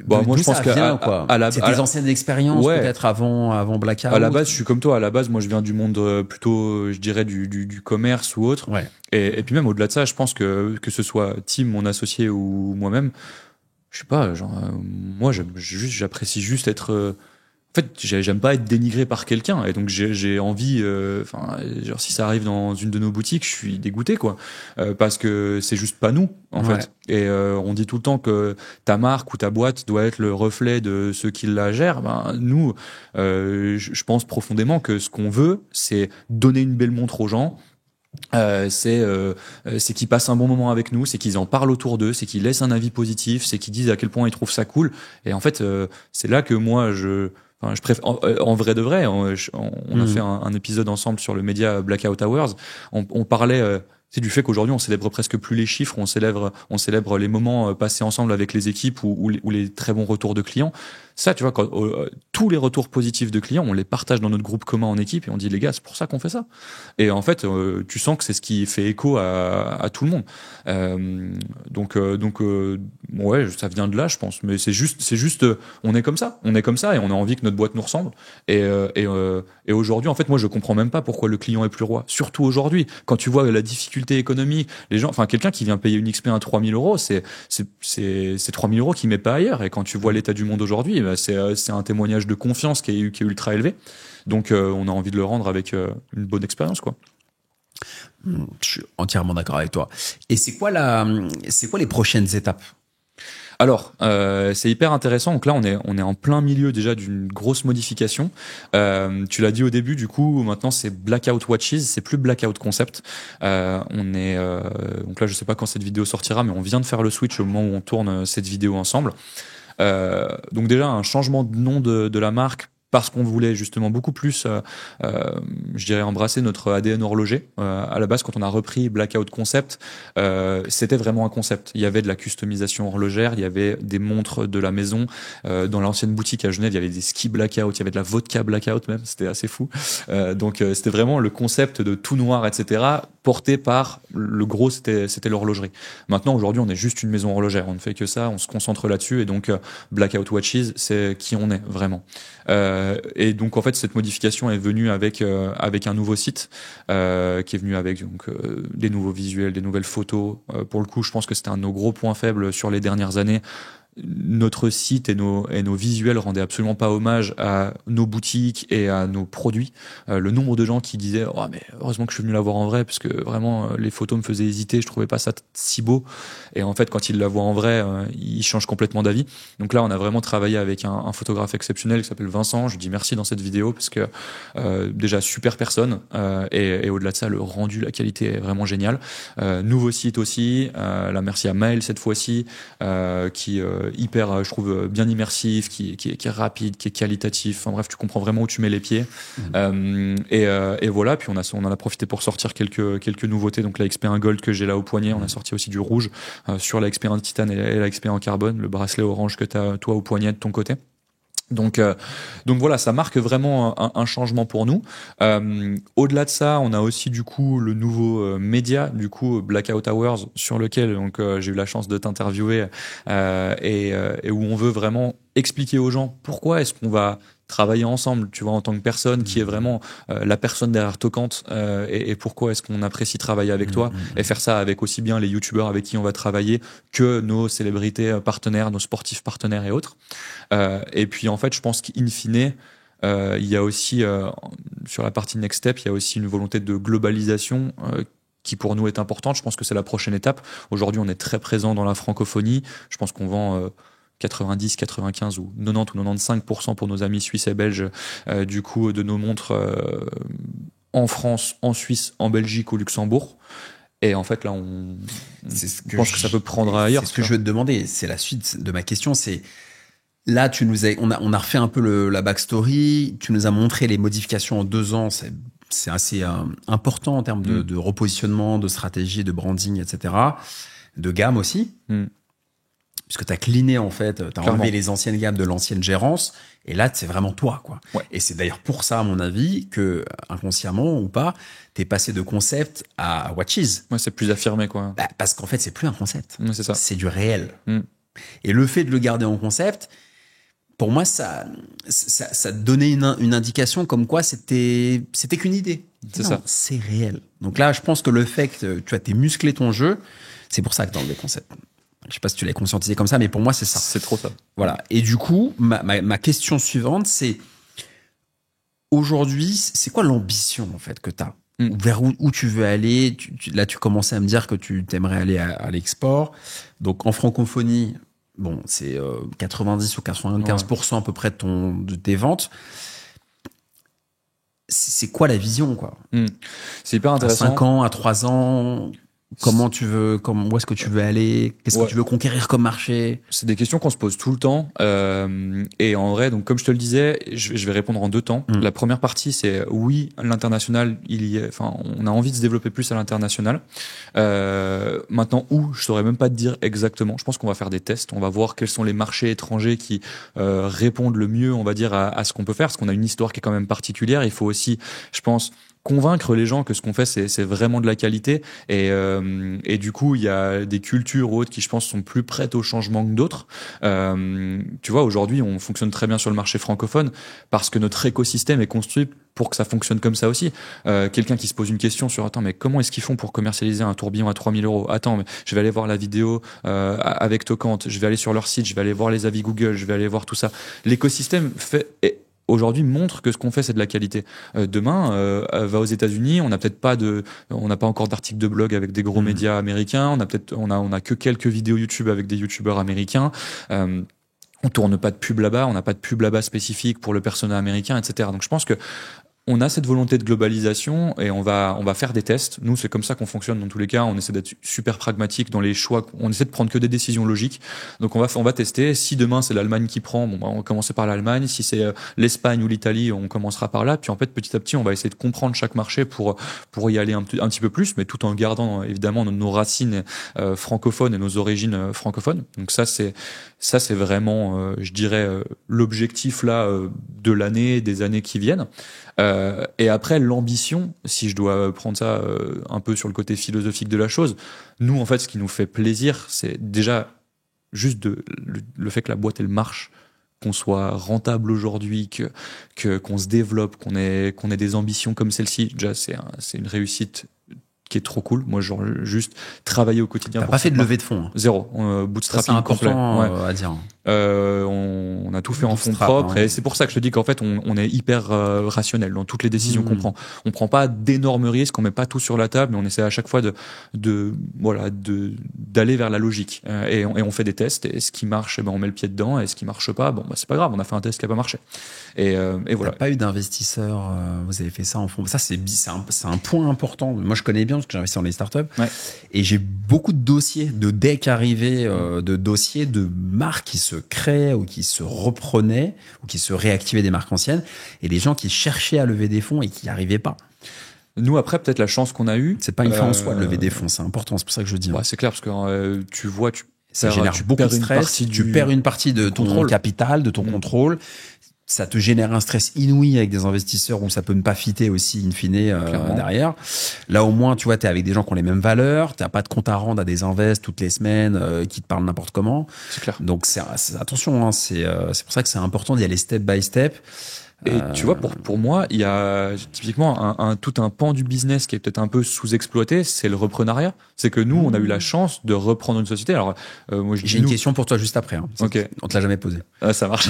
moi, je pense que c'est tes anciennes expériences, peut-être avant Blackout. À la base, je suis comme toi. À la base, moi, je viens du monde plutôt, je dirais, du commerce ou autre. Ouais. Et puis même au-delà de ça, je pense que ce soit Tim, mon associé, ou moi-même, je sais pas, genre, moi, j'apprécie juste être. En fait, j'aime pas être dénigré par quelqu'un, et donc j'ai envie, genre si ça arrive dans une de nos boutiques, je suis dégoûté, quoi, parce que c'est juste pas nous, en fait. Et on dit tout le temps que ta marque ou ta boîte doit être le reflet de ceux qui la gèrent. Ben nous, je pense profondément que ce qu'on veut, c'est donner une belle montre aux gens. C'est qu'ils passent un bon moment avec nous, c'est qu'ils en parlent autour d'eux, c'est qu'ils laissent un avis positif, c'est qu'ils disent à quel point ils trouvent ça cool. Et en fait, c'est là que moi je préfère, en vrai de vrai, on a fait un épisode ensemble sur le média Blackout Hours. On parlait c'est du fait qu'aujourd'hui on célèbre presque plus les chiffres, on célèbre les moments passés ensemble avec les équipes ou les très bons retours de clients. Ça, tu vois, quand tous les retours positifs de clients, on les partage dans notre groupe commun en équipe et on dit les gars, c'est pour ça qu'on fait ça. Et en fait, tu sens que c'est ce qui fait écho à tout le monde. Donc ouais, ça vient de là, je pense. Mais c'est juste, on est comme ça et on a envie que notre boîte nous ressemble. Et aujourd'hui, en fait, moi, je comprends même pas pourquoi le client est plus roi. Surtout aujourd'hui, quand tu vois la difficulté économique, les gens, enfin, quelqu'un qui vient payer une XP à 3 000 euros, c'est 3 000 euros qu'il met pas ailleurs. Et quand tu vois l'état du monde aujourd'hui, c'est un témoignage de confiance qui est ultra élevé. Donc, on a envie de le rendre avec une bonne expérience, quoi. Je suis entièrement d'accord avec toi. Et c'est quoi les prochaines étapes? Alors, c'est hyper intéressant. Donc là, on est en plein milieu déjà d'une grosse modification. Tu l'as dit au début, du coup, maintenant c'est Blackout Watches, c'est plus Blackout Concept. Donc là, je sais pas quand cette vidéo sortira, mais on vient de faire le switch au moment où on tourne cette vidéo ensemble. Donc déjà un changement de nom de la marque parce qu'on voulait justement beaucoup plus, je dirais, embrasser notre ADN horloger. À la base, quand on a repris Blackout Concept, c'était vraiment un concept. Il y avait de la customisation horlogère, il y avait des montres de la maison. Dans l'ancienne boutique à Genève, il y avait des skis Blackout, il y avait de la vodka Blackout même, c'était assez fou. Donc c'était vraiment le concept de tout noir, etc., porté par le gros, c'était l'horlogerie. Maintenant, aujourd'hui, on est juste une maison horlogère. On ne fait que ça, on se concentre là-dessus. Et donc, Blackout Watches, c'est qui on est vraiment. Et donc en fait cette modification est venue avec un nouveau site qui est venu avec donc des nouveaux visuels, des nouvelles photos. Pour le coup, je pense que c'était un de nos gros points faibles sur les dernières années. Notre site et nos visuels rendaient absolument pas hommage à nos boutiques et à nos produits. Le nombre de gens qui disaient oh mais heureusement que je suis venu la voir en vrai parce que vraiment les photos me faisaient hésiter, je trouvais pas ça si beau. Et en fait quand ils la voient en vrai, ils changent complètement d'avis. Donc là on a vraiment travaillé avec un photographe exceptionnel qui s'appelle Vincent. Je dis merci dans cette vidéo parce que déjà super personne et au-delà de ça le rendu, la qualité est vraiment géniale. Nouveau site aussi. Là merci à Maël cette fois-ci qui hyper, je trouve, bien immersif, qui est rapide, qui est qualitatif. Enfin bref, tu comprends vraiment où tu mets les pieds. Et voilà. Puis on en a profité pour sortir quelques nouveautés. Donc la XP1 Gold que j'ai là au poignet. On a sorti aussi du rouge sur la XP1 Titane et la XP1 Carbone, le bracelet orange que tu as toi au poignet de ton côté. Donc voilà, ça marque vraiment un changement pour nous. Au-delà de ça, on a aussi du coup le nouveau média, du coup Blackout Hours, sur lequel donc j'ai eu la chance de t'interviewer et où on veut vraiment expliquer aux gens pourquoi est-ce qu'on va travailler ensemble, tu vois, en tant que personne qui est vraiment la personne derrière Tocante et pourquoi est-ce qu'on apprécie travailler avec toi et faire ça avec aussi bien les youtubeurs avec qui on va travailler que nos célébrités partenaires, nos sportifs partenaires et autres. Et puis en fait, je pense qu'in fine, il y a aussi sur la partie Next Step, il y a aussi une volonté de globalisation qui pour nous est importante. Je pense que c'est la prochaine étape. Aujourd'hui, on est très présent dans la francophonie. Je pense qu'on vend 90, 95 ou 90 ou 95% pour nos amis suisses et belges du coup de nos montres en France, en Suisse, en Belgique, au Luxembourg. Et en fait là on pense que ça peut prendre ailleurs. C'est ce que je veux te demander, c'est la suite de ma question, c'est là on a refait un peu la backstory, tu nous as montré les modifications en 2 ans, c'est assez important en termes de repositionnement, de stratégie, de branding, etc. De gamme aussi. Puisque tu as cleané, en fait, tu as enlevé les anciennes gammes de l'ancienne gérance, et là, c'est vraiment toi, quoi. Ouais. Et c'est d'ailleurs pour ça, à mon avis, que, inconsciemment ou pas, t'es passé de concept à Watches. Ouais, c'est plus affirmé, quoi. Bah, parce qu'en fait, c'est plus un concept. Ouais, c'est ça. C'est du réel. Et le fait de le garder en concept, pour moi, ça te donnait une indication comme quoi c'était qu'une idée. C'est non, ça. C'est réel. Donc là, je pense que le fait que tu as musclé ton jeu, c'est pour ça que tu as enlevé le concept. Je sais pas si tu l'as conscientisé comme ça, mais pour moi, c'est ça. C'est trop ça. Voilà. Et du coup, ma question suivante, c'est aujourd'hui, c'est quoi l'ambition, en fait, que tu as? Vers où tu veux aller? Là, tu commençais à me dire que tu t'aimerais aller à l'export. Donc, en francophonie, bon, c'est 90 ou 95% à peu près de tes ventes. C'est quoi la vision, quoi? C'est hyper intéressant. À 5 ans, à 3 ans, où est-ce que tu veux aller? Qu'est-ce que tu veux conquérir comme marché? C'est des questions qu'on se pose tout le temps. Et en vrai, donc comme je te le disais, je vais répondre en 2 temps. La première partie, c'est oui, l'international, on a envie de se développer plus à l'international. Maintenant, où, je saurais même pas te dire exactement. Je pense qu'on va faire des tests. On va voir quels sont les marchés étrangers qui répondent le mieux, on va dire, à ce qu'on peut faire. Parce qu'on a une histoire qui est quand même particulière. Il faut aussi, je pense, convaincre les gens que ce qu'on fait c'est vraiment de la qualité et du coup il y a des cultures ou autres qui je pense sont plus prêtes au changement que d'autres. Tu vois, aujourd'hui on fonctionne très bien sur le marché francophone parce que notre écosystème est construit pour que ça fonctionne comme ça aussi. Quelqu'un qui se pose une question sur attends mais comment est-ce qu'ils font pour commercialiser un tourbillon à 3 000 €? Attends, mais je vais aller voir la vidéo avec Tocante, je vais aller sur leur site, je vais aller voir les avis Google, je vais aller voir tout ça. L'écosystème aujourd'hui montre que ce qu'on fait c'est de la qualité. Demain va aux États-Unis, on n'a pas encore d'articles de blog avec des gros médias américains, on a que quelques vidéos YouTube avec des youtubeurs américains. On tourne pas de pub là-bas, on n'a pas de pub là-bas spécifique pour le persona américain, etc. Donc je pense que on a cette volonté de globalisation et on va faire des tests. Nous, c'est comme ça qu'on fonctionne dans tous les cas. On essaie d'être super pragmatique dans les choix. On essaie de prendre que des décisions logiques. Donc on va tester. Si demain c'est l'Allemagne qui prend, on va commencer par l'Allemagne. Si c'est l'Espagne ou l'Italie, on commencera par là. Puis en fait, petit à petit, on va essayer de comprendre chaque marché pour y aller un petit peu plus, mais tout en gardant évidemment nos racines francophones et nos origines francophones. Donc ça c'est vraiment, je dirais, l'objectif là de l'année, des années qui viennent. Et après l'ambition, si je dois prendre ça un peu sur le côté philosophique de la chose, nous en fait ce qui nous fait plaisir, c'est déjà juste le fait que la boîte elle marche, qu'on soit rentable aujourd'hui, qu'on se développe, qu'on ait des ambitions comme celle-ci. Déjà c'est une réussite qui est trop cool. Moi, genre, juste travailler au quotidien. T'as pas fait de levée de fonds? Zéro. Bootstrapping complet. C'est important à dire. On a tout fait en fonds propres et c'est pour ça que je te dis qu'en fait on est hyper rationnel dans toutes les décisions qu'on prend. On prend pas d'énormes risques, on met pas tout sur la table, mais on essaie à chaque fois d'aller vers la logique et on fait des tests et ce qui marche, on met le pied dedans et ce qui marche pas, c'est pas grave, on a fait un test qui a pas marché. Et voilà. T'as pas eu d'investisseurs, vous avez fait ça en fonds. Ça c'est un point important. Moi je connais bien parce que j'ai investi dans les startups et j'ai beaucoup de dossiers, de decks arrivés, de dossiers de marques qui se créaient ou qui se reprenaient ou qui se réactivaient des marques anciennes et les gens qui cherchaient à lever des fonds et qui n'y arrivaient pas. Nous, après, peut-être la chance qu'on a eue. C'est pas une fin en soi de lever des fonds, c'est important, c'est pour ça que je dis. C'est clair, parce que tu vois, ça génère beaucoup de stress, tu perds une partie de ton capital, de ton contrôle. ça te génère un stress inouï avec des investisseurs où ça peut ne pas fitter aussi in fine derrière. Là au moins tu vois t'es avec des gens qui ont les mêmes valeurs, t'as pas de compte à rendre à des invests toutes les semaines qui te parlent n'importe comment. C'est clair. Donc attention, hein, c'est pour ça que c'est important d'y aller step by step. Et tu vois, pour moi, il y a typiquement tout un pan du business qui est peut-être un peu sous-exploité, c'est le reprenariat. C'est que nous, on a eu la chance de reprendre une société. Alors, moi, j'ai une question pour toi juste après. Hein. Okay. On te l'a jamais posée. Ah, ça marche.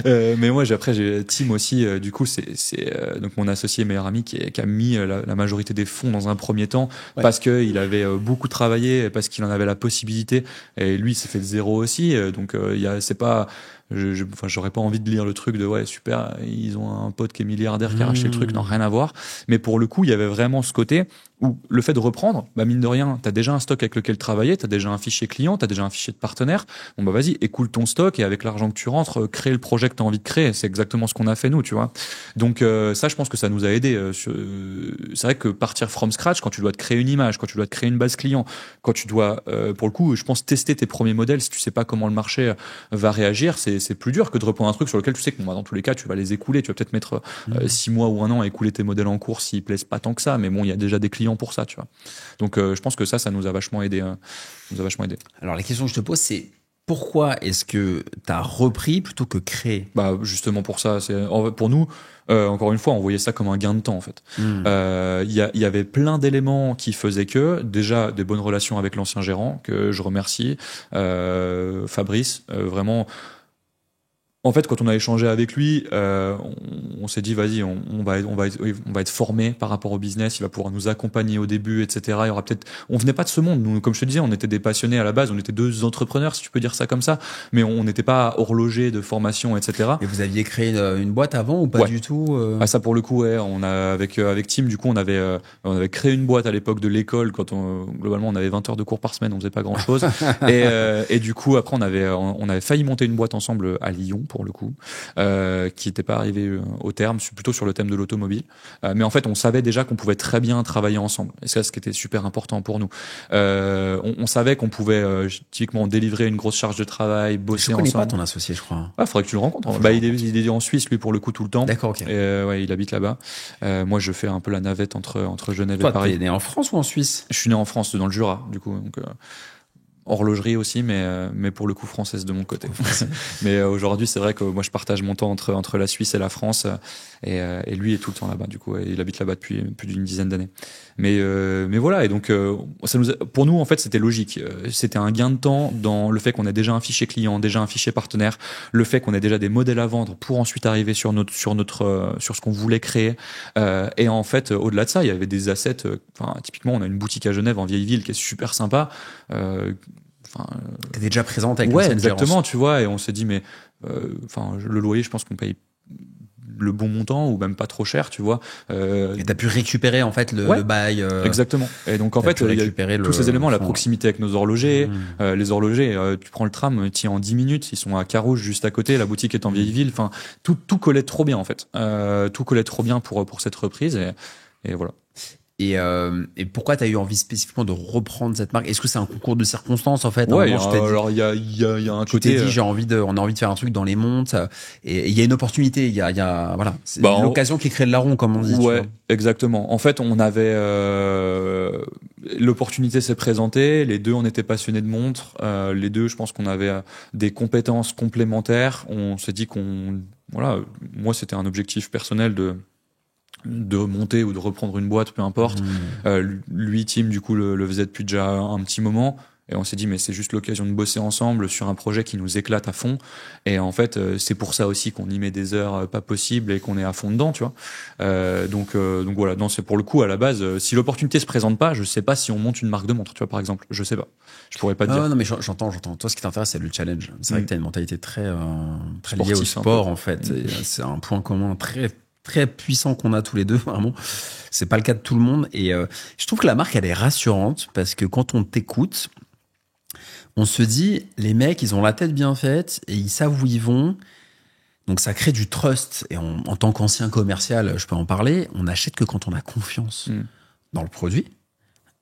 Mais moi, j'ai Tim aussi. Du coup, c'est donc mon associé meilleur ami qui a mis la majorité des fonds dans un premier temps parce que il avait beaucoup travaillé, parce qu'il en avait la possibilité. Et lui, il s'est fait de zéro aussi. Donc, c'est pas. J'aurais pas envie de lire le truc de ouais super, ils ont un pote qui est milliardaire qui a racheté le truc, non, rien à voir. Mais pour le coup, il y avait vraiment ce côté où le fait de reprendre, bah mine de rien, t'as déjà un stock avec lequel travailler, t'as déjà un fichier client, t'as déjà un fichier de partenaire. Bon bah vas-y, écoule ton stock et avec l'argent que tu rentres, crée le projet que t'as envie de créer. C'est exactement ce qu'on a fait nous, tu vois. Donc ça, je pense que ça nous a aidé. C'est vrai que partir from scratch, quand tu dois te créer une image, quand tu dois te créer une base client, quand tu dois, pour le coup, je pense tester tes premiers modèles, si tu sais pas comment le marché va réagir, c'est plus dur que de reprendre un truc sur lequel tu sais que bon, dans tous les cas, tu vas les écouler. Tu vas peut-être mettre 6 mois ou 1 an à écouler tes modèles en cours s'ils plaisent pas tant que ça, mais bon, il y a déjà des clients pour ça, tu vois. Donc je pense que ça nous a vachement aidé. Alors la question que je te pose, c'est pourquoi est-ce que tu as repris plutôt que créé? Bah justement pour ça, pour nous, encore une fois, on voyait ça comme un gain de temps en fait. Il y avait plein d'éléments qui faisaient que déjà des bonnes relations avec l'ancien gérant que je remercie, Fabrice, vraiment. En fait, quand on a échangé avec lui, on s'est dit vas-y, on va être formé par rapport au business. Il va pouvoir nous accompagner au début, etc. Il y aura peut-être. On venait pas de ce monde. Nous, comme je te disais, on était des passionnés à la base. On était 2 entrepreneurs, si tu peux dire ça comme ça. Mais on n'était pas horlogers de formation, etc. Et vous aviez créé une boîte avant ou pas du tout Ah ça pour le coup, ouais. On a avec Tim, du coup, on avait créé une boîte à l'époque de l'école quand globalement on avait 20 heures de cours par semaine, on faisait pas grand chose. et du coup après on avait failli monter une boîte ensemble à Lyon. Pour le coup, qui n'était pas arrivé au terme, plutôt sur le thème de l'automobile. Mais en fait, on savait déjà qu'on pouvait très bien travailler ensemble. Et c'est ce qui était super important pour nous. On savait qu'on pouvait typiquement délivrer une grosse charge de travail, bosser ensemble. Je connais pas ton associé, je crois. Ah, faudrait que tu le rencontres. Il est en Suisse, lui, pour le coup, tout le temps. D'accord, ok. Il habite là-bas. Moi, je fais un peu la navette entre Genève et Paris. Toi, t'es né en France ou en Suisse? Je suis né en France, dans le Jura, du coup. Donc, horlogerie aussi, mais pour le coup française de mon côté. Mais aujourd'hui, c'est vrai que moi je partage mon temps entre la Suisse et la France, et lui est tout le temps là-bas. Du coup, il habite là-bas depuis plus d'une dizaine d'années. Mais voilà, et donc pour nous en fait c'était logique. C'était un gain de temps dans le fait qu'on ait déjà un fichier client, déjà un fichier partenaire, le fait qu'on ait déjà des modèles à vendre pour ensuite arriver sur ce qu'on voulait créer. Et en fait, au-delà de ça, il y avait des assets. Typiquement, on a une boutique à Genève en vieille ville qui est super sympa. T'étais déjà présente avec exactement, tu vois, et on s'est dit mais le loyer, je pense qu'on paye le bon montant ou même pas trop cher, tu vois. Et t'as pu récupérer en fait le bail. Exactement. Et donc en fait, il y a tous ces éléments, la proximité avec nos horlogers, les horlogers, tu prends le tram, t'y es en 10 minutes, ils sont à Carouge juste à côté, la boutique est en vieille ville. Enfin, tout collait trop bien en fait. Tout collait trop bien pour cette reprise et voilà. Et pourquoi t'as eu envie spécifiquement de reprendre cette marque? Est-ce que c'est un concours de circonstances en fait? Ouais, alors il y a un côté. Tu t'es dit on a envie de faire un truc dans les montes et il y a une opportunité. Il y a voilà, c'est l'occasion qui crée le larron comme on dit. Ouais, exactement. En fait, on avait l'opportunité s'est présentée. Les deux, on était passionnés de montres. Les deux, je pense qu'on avait des compétences complémentaires. On s'est dit moi, c'était un objectif personnel de monter ou de reprendre une boîte, peu importe. Lui, Tim, du coup, le faisait depuis déjà un petit moment. Et on s'est dit, mais c'est juste l'occasion de bosser ensemble sur un projet qui nous éclate à fond. Et en fait, c'est pour ça aussi qu'on y met des heures pas possibles et qu'on est à fond dedans, tu vois. Donc voilà. Non, c'est pour le coup, à la base, si l'opportunité se présente pas, je sais pas si on monte une marque de montre, tu vois, par exemple. Je sais pas. Je pourrais pas te dire. Non, mais j'entends. Toi, ce qui t'intéresse, c'est le challenge. C'est vrai que t'as une mentalité très liée au sport, en fait. C'est un point commun très puissant qu'on a tous les deux, vraiment. C'est pas le cas de tout le monde. Et je trouve que la marque, elle est rassurante parce que quand on t'écoute, on se dit, les mecs, ils ont la tête bien faite et ils savent où ils vont. Donc ça crée du trust. Et en tant qu'ancien commercial, je peux en parler, on n'achète que quand on a confiance dans le produit,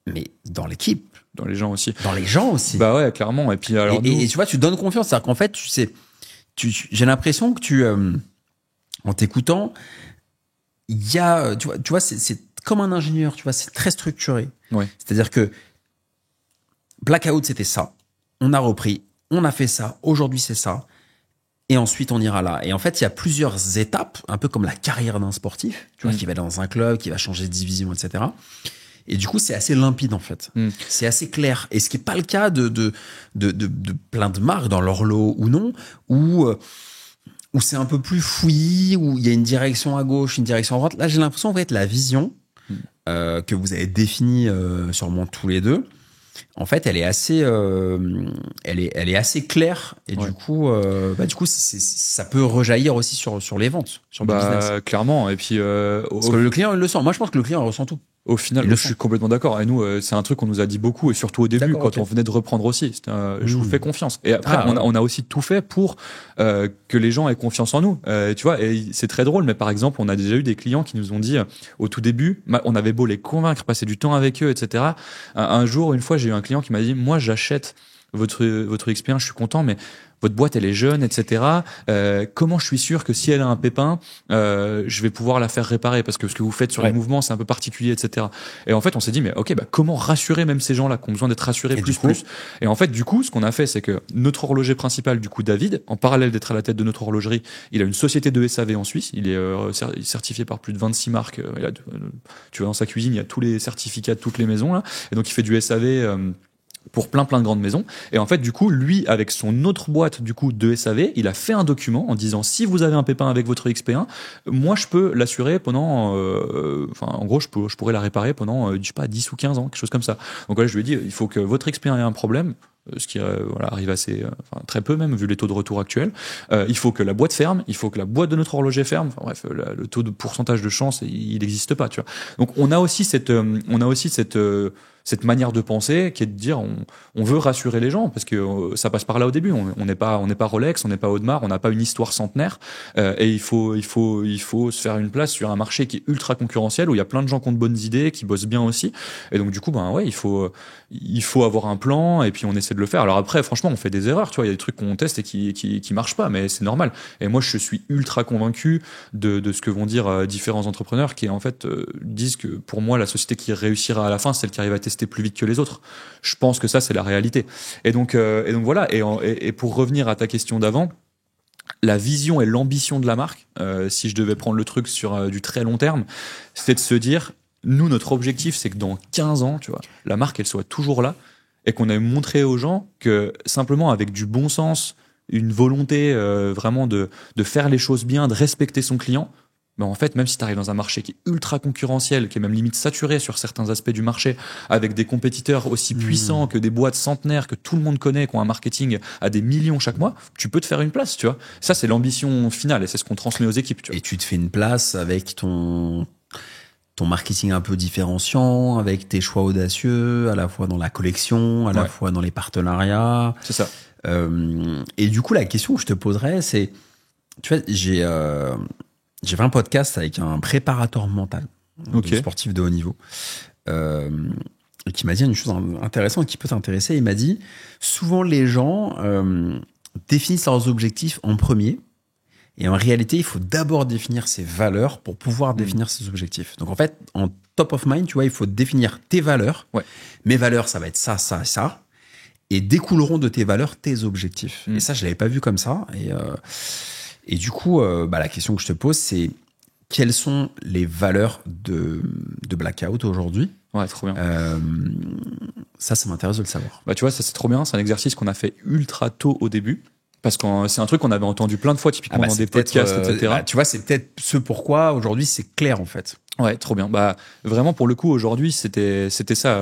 mais dans l'équipe. Dans les gens aussi. Dans les gens aussi. Bah ouais, clairement. Et puis alors et tu vois, tu donnes confiance. C'est-à-dire qu'en fait, j'ai l'impression que en t'écoutant, il y a, tu vois, c'est comme un ingénieur, tu vois, c'est très structuré. Ouais. C'est-à-dire que Blackout, c'était ça. On a repris, on a fait ça, aujourd'hui c'est ça. Et ensuite, on ira là. Et en fait, il y a plusieurs étapes, un peu comme la carrière d'un sportif, tu vois, qui va dans un club, qui va changer de division, etc. Et du coup, c'est assez limpide, en fait. C'est assez clair. Et ce qui n'est pas le cas de plein de marques, dans leur lot ou non, où c'est un peu plus fouillis, où il y a une direction à gauche, une direction à droite. Là, j'ai l'impression, en fait, la vision que vous avez définie sûrement tous les deux, en fait, elle est assez, elle est assez claire. Et du coup, ça peut rejaillir aussi sur les ventes, sur le business. Clairement. Et puis, parce que le client, il le sent. Moi, je pense que le client, il ressent tout. Au final, je suis complètement d'accord. Et nous, c'est un truc qu'on nous a dit beaucoup, et surtout au début, quand on venait de reprendre aussi. Je vous fais confiance. Et après, on a aussi tout fait pour que les gens aient confiance en nous. Tu vois, et c'est très drôle, mais par exemple, on a déjà eu des clients qui nous ont dit au tout début, on avait beau les convaincre, passer du temps avec eux, etc. Un jour, une fois, j'ai eu un client qui m'a dit, moi, j'achète votre expérience, je suis content, mais votre boîte elle est jeune, etc. Comment je suis sûr que si elle a un pépin, je vais pouvoir la faire réparer, parce que ce que vous faites sur les mouvements c'est un peu particulier, etc. Et en fait on s'est dit mais ok, comment rassurer même ces gens-là qui ont besoin d'être rassurés plus. Et en fait du coup ce qu'on a fait c'est que notre horloger principal du coup David, en parallèle d'être à la tête de notre horlogerie, il a une société de SAV en Suisse, il est certifié par plus de 26 marques. Tu vois dans sa cuisine il y a tous les certificats de toutes les maisons là, et donc il fait du SAV. Pour plein de grandes maisons. Et en fait, du coup, lui, avec son autre boîte, du coup, de SAV, il a fait un document en disant, si vous avez un pépin avec votre XP1, moi, je peux l'assurer pendant, en gros, je pourrais la réparer pendant, je sais pas, 10 ou 15 ans, quelque chose comme ça. Donc là, je lui ai dit, il faut que votre XP1 ait un problème, ce qui arrive assez très peu même vu les taux de retour actuels. Il faut que la boîte ferme, il faut que la boîte de notre horloger ferme. Enfin, bref, le taux de pourcentage de chance, il n'existe pas, tu vois. Donc on a aussi cette manière de penser qui est de dire on veut rassurer les gens parce que ça passe par là au début. On n'est pas Rolex, on n'est pas Audemars, on n'a pas une histoire centenaire et il faut se faire une place sur un marché qui est ultra concurrentiel où il y a plein de gens qui ont de bonnes idées, qui bossent bien aussi. Et donc du coup il faut avoir un plan et puis on essaie de le faire. Alors après franchement on fait des erreurs, tu vois, il y a des trucs qu'on teste et qui marchent pas, mais c'est normal. Et moi je suis ultra convaincu de ce que vont dire différents entrepreneurs qui en fait disent que pour moi la société qui réussira à la fin c'est celle qui arrive à tester plus vite que les autres. Je pense que ça c'est la réalité. Et donc voilà. Et pour revenir à ta question d'avant, la vision et l'ambition de la marque, si je devais prendre le truc sur du très long terme, c'est de se dire, nous notre objectif c'est que dans 15 ans, tu vois, la marque elle soit toujours là et qu'on ait montré aux gens que simplement avec du bon sens, une volonté vraiment de faire les choses bien, de respecter son client. Mais en fait, même si tu arrives dans un marché qui est ultra concurrentiel, qui est même limite saturé sur certains aspects du marché, avec des compétiteurs aussi puissants que des boîtes centenaires que tout le monde connaît, qui ont un marketing à des millions chaque mois, tu peux te faire une place, tu vois. Ça, c'est l'ambition finale et c'est ce qu'on transmet aux équipes, tu vois. Et tu te fais une place avec ton marketing un peu différenciant, avec tes choix audacieux, à la fois dans la collection, à la fois dans les partenariats. C'est ça. Et du coup, la question que je te poserais, c'est, tu vois, j'ai fait un podcast avec un préparateur mental, un sportif de haut niveau, qui m'a dit une chose intéressante qui peut t'intéresser. Il m'a dit, souvent les gens définissent leurs objectifs en premier, et en réalité, il faut d'abord définir ses valeurs pour pouvoir définir ses objectifs. Donc en fait, en top of mind, tu vois, il faut définir tes valeurs. Mes valeurs, ça va être ça, ça, ça, et découleront de tes valeurs tes objectifs. Et ça, je l'avais pas vu comme ça. Et du coup, la question que je te pose, c'est quelles sont les valeurs de Blackout aujourd'hui ? Ouais, trop bien. Ça m'intéresse de le savoir. Bah, tu vois, ça c'est trop bien. C'est un exercice qu'on a fait ultra tôt au début. Parce que c'est un truc qu'on avait entendu plein de fois, typiquement dans des podcasts, etc. Tu vois, c'est peut-être ce pourquoi aujourd'hui c'est clair en fait. Ouais, trop bien. Bah vraiment pour le coup aujourd'hui c'était ça.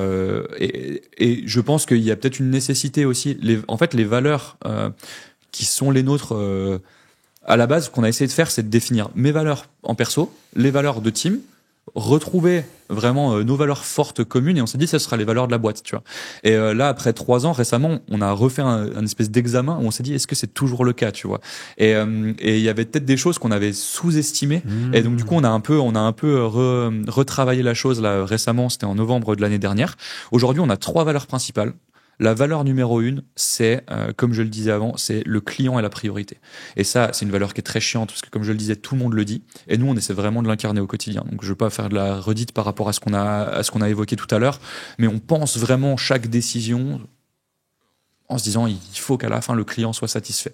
Et je pense qu'il y a peut-être une nécessité aussi. En fait, les valeurs qui sont les nôtres. À la base, ce qu'on a essayé de faire, c'est de définir mes valeurs en perso, les valeurs de team, retrouver vraiment nos valeurs fortes communes, et on s'est dit ça sera les valeurs de la boîte, tu vois. Et là, après 3 ans, récemment, on a refait un espèce d'examen où on s'est dit est-ce que c'est toujours le cas, tu vois. Et il y avait peut-être des choses qu'on avait sous-estimées, et donc du coup on a un peu retravaillé la chose là récemment. C'était en novembre de l'année dernière. Aujourd'hui, on a 3 valeurs principales. La valeur numéro 1, c'est, comme je le disais avant, c'est le client est la priorité. Et ça, c'est une valeur qui est très chiante parce que, comme je le disais, tout le monde le dit. Et nous, on essaie vraiment de l'incarner au quotidien. Donc, je veux pas faire de la redite par rapport à ce qu'on a évoqué tout à l'heure, mais on pense vraiment chaque décision en se disant, il faut qu'à la fin, le client soit satisfait.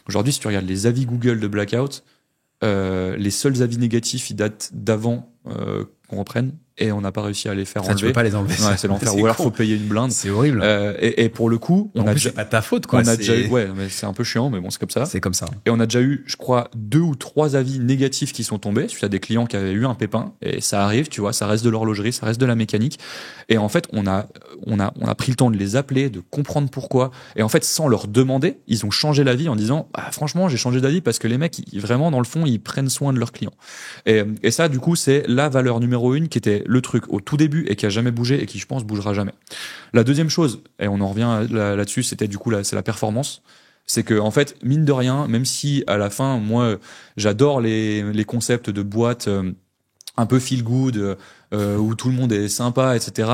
Aujourd'hui, si tu regardes les avis Google de Blackout, les seuls avis négatifs, ils datent d'avant qu'on reprenne. Et on n'a pas réussi à les faire enlever. Tu peux pas les enlever. Ouais, c'est l'enfer. Ou alors faut payer une blinde. C'est horrible. Et pour le coup, on a déjà. C'est pas ta faute, quoi. On a déjà eu, ouais, mais c'est un peu chiant, mais bon, c'est comme ça. C'est comme ça. Et on a déjà eu, je crois, 2 ou 3 avis négatifs qui sont tombés suite à des clients qui avaient eu un pépin. Et ça arrive, tu vois, ça reste de l'horlogerie, ça reste de la mécanique. Et en fait, on a pris le temps de les appeler, de comprendre pourquoi. Et en fait, sans leur demander, ils ont changé l'avis en disant, bah, franchement, j'ai changé d'avis parce que les mecs, vraiment, dans le fond, ils prennent soin de leurs clients. Et ça, du coup, c'est la valeur numéro 1 qui était le truc au tout début et qui a jamais bougé et qui, je pense, bougera jamais. La deuxième chose, et on en revient là-dessus, c'était du coup c'est la performance. C'est que, en fait, mine de rien, même si à la fin, moi, j'adore les concepts de boîtes un peu feel good, où tout le monde est sympa, etc.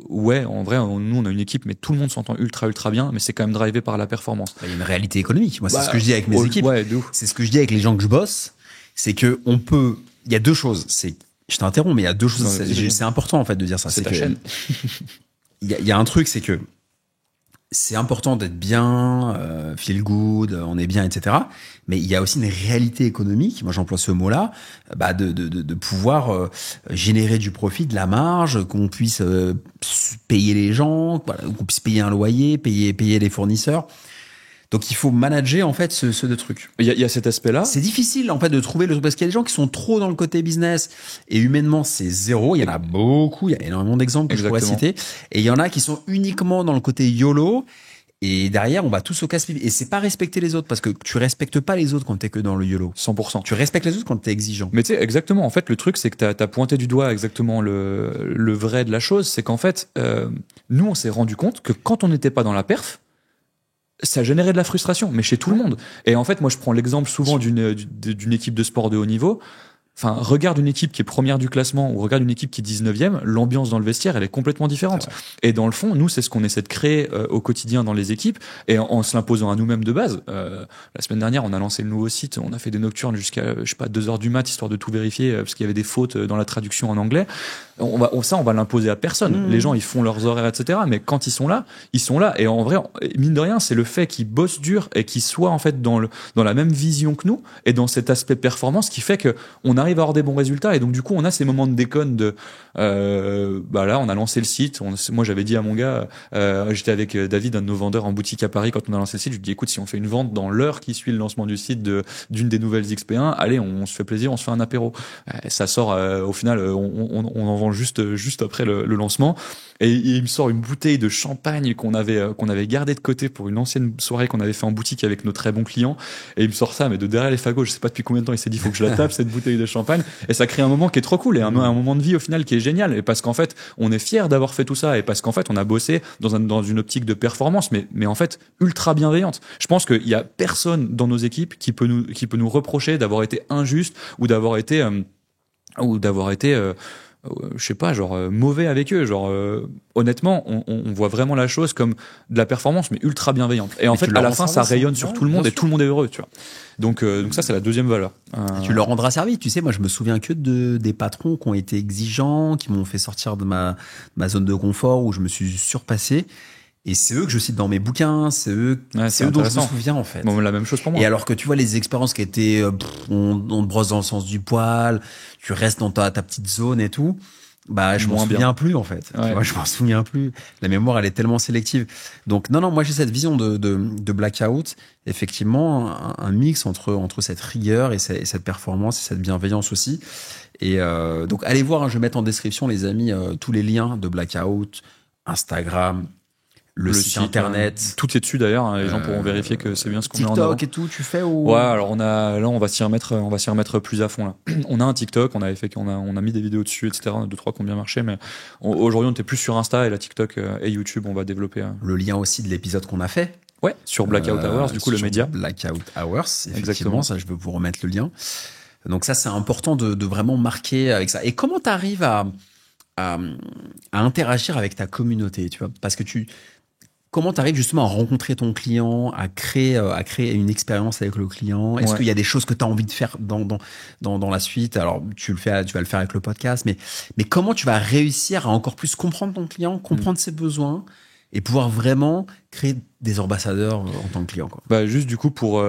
Ouais, en vrai, nous, on a une équipe, mais tout le monde s'entend ultra bien, mais c'est quand même drivé par la performance. Il y a une réalité économique. Moi, c'est ce que je dis avec mes équipes. Ouais, c'est ce que je dis avec les gens que je bosse. C'est que il y a deux choses. Je t'interromps, mais il y a deux choses. C'est important, en fait, de dire ça. C'est ta chaîne. Il y a un truc, c'est que c'est important d'être bien, feel good, on est bien, etc. Mais il y a aussi une réalité économique. Moi, j'emploie ce mot-là, de pouvoir générer du profit, de la marge, qu'on puisse payer les gens, voilà, qu'on puisse payer un loyer, payer les fournisseurs. Donc il faut manager en fait ce deux trucs. Il y a cet aspect-là. C'est difficile en fait de trouver parce qu'il y a des gens qui sont trop dans le côté business et humainement c'est zéro. Il y en a beaucoup, il y a énormément d'exemples que je pourrais citer. Et il y en a qui sont uniquement dans le côté YOLO. Et derrière, on va tous au casse-pipe. Et c'est pas respecter les autres, parce que tu respectes pas les autres quand t'es que dans le YOLO. 100%. Tu respectes les autres quand t'es exigeant. Mais tu sais, exactement. En fait, le truc, c'est que t'as pointé du doigt exactement le vrai de la chose. C'est qu'en fait, nous, on s'est rendu compte que quand on n'était pas dans la perf, ça générait de la frustration, mais chez tout le monde. Et en fait, moi, je prends l'exemple souvent d'une équipe de sport de haut niveau. Enfin, regarde une équipe qui est première du classement ou regarde une équipe qui est 19e, l'ambiance dans le vestiaire, elle est complètement différente. Et dans le fond, nous, c'est ce qu'on essaie de créer au quotidien dans les équipes et en se l'imposant à nous-mêmes de base. La semaine dernière, on a lancé le nouveau site, on a fait des nocturnes jusqu'à, 2 heures du mat, histoire de tout vérifier parce qu'il y avait des fautes dans la traduction en anglais. On va l'imposer à personne. Les gens, ils font leurs horaires, etc. Mais quand ils sont là, ils sont là. Et en vrai, mine de rien, c'est le fait qu'ils bossent dur et qu'ils soient en fait dans la même vision que nous et dans cet aspect performance qui fait que on arrive à avoir des bons résultats. Et donc, du coup, on a ces moments de déconne de, là, on a lancé le site. Moi, j'avais dit à mon gars, j'étais avec David, un de nos vendeurs en boutique à Paris, quand on a lancé le site, je lui dis, écoute, si on fait une vente dans l'heure qui suit le lancement du site d'une des nouvelles XP1, allez, on se fait plaisir, on se fait un apéro. Ça sort, au final, on en vend juste après le lancement. Et il me sort une bouteille de champagne qu'on avait gardé de côté pour une ancienne soirée qu'on avait fait en boutique avec nos très bons clients. Et il me sort ça, mais de derrière les fagots, je sais pas depuis combien de temps il s'est dit, faut que je la tape, cette bouteille de champagne. Et ça crée un moment qui est trop cool et un moment de vie au final qui est génial. Et parce qu'en fait, on est fiers d'avoir fait tout ça et parce qu'en fait, on a bossé dans une optique de performance, mais en fait, ultra bienveillante. Je pense qu'il y a personne dans nos équipes qui peut nous reprocher d'avoir été injuste ou d'avoir été, je sais pas, mauvais avec eux. Honnêtement, on voit vraiment la chose comme de la performance, mais ultra bienveillante. Et en fait, à la fin, ça rayonne sur tout le monde et tout le monde est heureux, tu vois. Donc ça, c'est la deuxième valeur. Tu leur rendras service. Tu sais, moi, je me souviens que des patrons qui ont été exigeants, qui m'ont fait sortir de ma zone de confort où je me suis surpassé. Et c'est eux que je cite dans mes bouquins, c'est eux dont je me souviens en fait. Bon, la même chose pour moi. Et alors que tu vois les expériences qui étaient, on te brosse dans le sens du poil, tu restes dans ta petite zone et tout, je m'en souviens plus en fait. Ouais. Moi, je m'en souviens plus. La mémoire, elle est tellement sélective. Donc non, moi j'ai cette vision de Blackout, effectivement, un mix entre cette rigueur et cette performance et cette bienveillance aussi. Et donc allez voir, je vais mettre en description les amis tous les liens de Blackout, Instagram. Le site internet, tout est dessus d'ailleurs. Les gens pourront vérifier que c'est bien ce qu'on met en avant. TikTok et tout, tu fais ou... Ouais, alors on va s'y remettre plus à fond là. On a un TikTok, on a mis des vidéos dessus, etc. 2-3 qui ont bien marché, mais aujourd'hui on était plus sur Insta et la TikTok et YouTube, on va développer. Le lien aussi de l'épisode qu'on a fait. Ouais, sur Blackout Hours, du coup le média. Blackout Hours, effectivement. Exactement. Ça, je peux vous remettre le lien. Donc ça, c'est important de vraiment marquer avec ça. Et comment t'arrives à interagir avec ta communauté, tu vois, parce que Comment tu arrives justement à rencontrer ton client, à créer une expérience avec le client? Est-ce qu'il y a des choses que tu as envie de faire dans la suite? Alors, tu vas le faire avec le podcast, mais comment tu vas réussir à encore plus comprendre ton client, comprendre ses besoins et pouvoir vraiment créer des ambassadeurs en tant que client, quoi? Bah, juste du coup, pour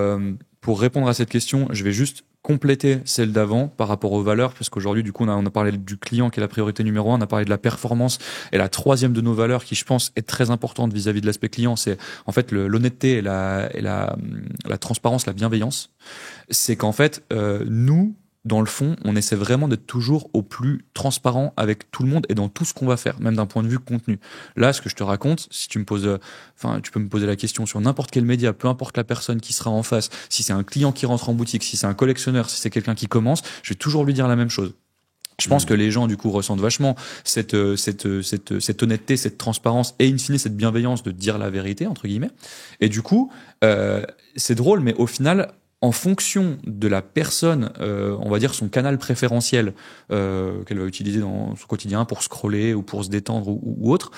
répondre à cette question, je vais juste compléter celle d'avant par rapport aux valeurs, parce qu'aujourd'hui, du coup, on a parlé du client qui est la priorité numéro 1, on a parlé de la performance, et la troisième de nos valeurs qui, je pense, est très importante vis-à-vis de l'aspect client, c'est en fait l'honnêteté et la transparence, la bienveillance. C'est qu'en fait, nous, dans le fond, on essaie vraiment d'être toujours au plus transparent avec tout le monde et dans tout ce qu'on va faire, même d'un point de vue contenu. Là, ce que je te raconte, si tu me poses, tu peux me poser la question sur n'importe quel média, peu importe la personne qui sera en face, si c'est un client qui rentre en boutique, si c'est un collectionneur, si c'est quelqu'un qui commence, je vais toujours lui dire la même chose. Je pense que les gens, du coup, ressentent vachement cette honnêteté, cette transparence et, in fine, cette bienveillance de dire la vérité, entre guillemets. Et du coup, c'est drôle, mais au final, en fonction de la personne, on va dire son canal préférentiel qu'elle va utiliser dans son quotidien pour scroller ou pour se détendre ou autre,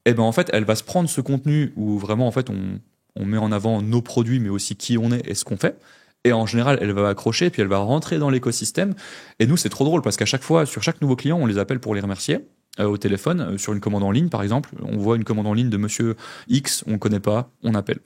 et ben en fait, elle va se prendre ce contenu où vraiment en fait on met en avant nos produits, mais aussi qui on est et ce qu'on fait. Et en général, elle va accrocher, puis elle va rentrer dans l'écosystème. Et nous, c'est trop drôle parce qu'à chaque fois, sur chaque nouveau client, on les appelle pour les remercier. Au téléphone, sur une commande en ligne, par exemple, on voit une commande en ligne de monsieur X, on ne connaît pas, on appelle.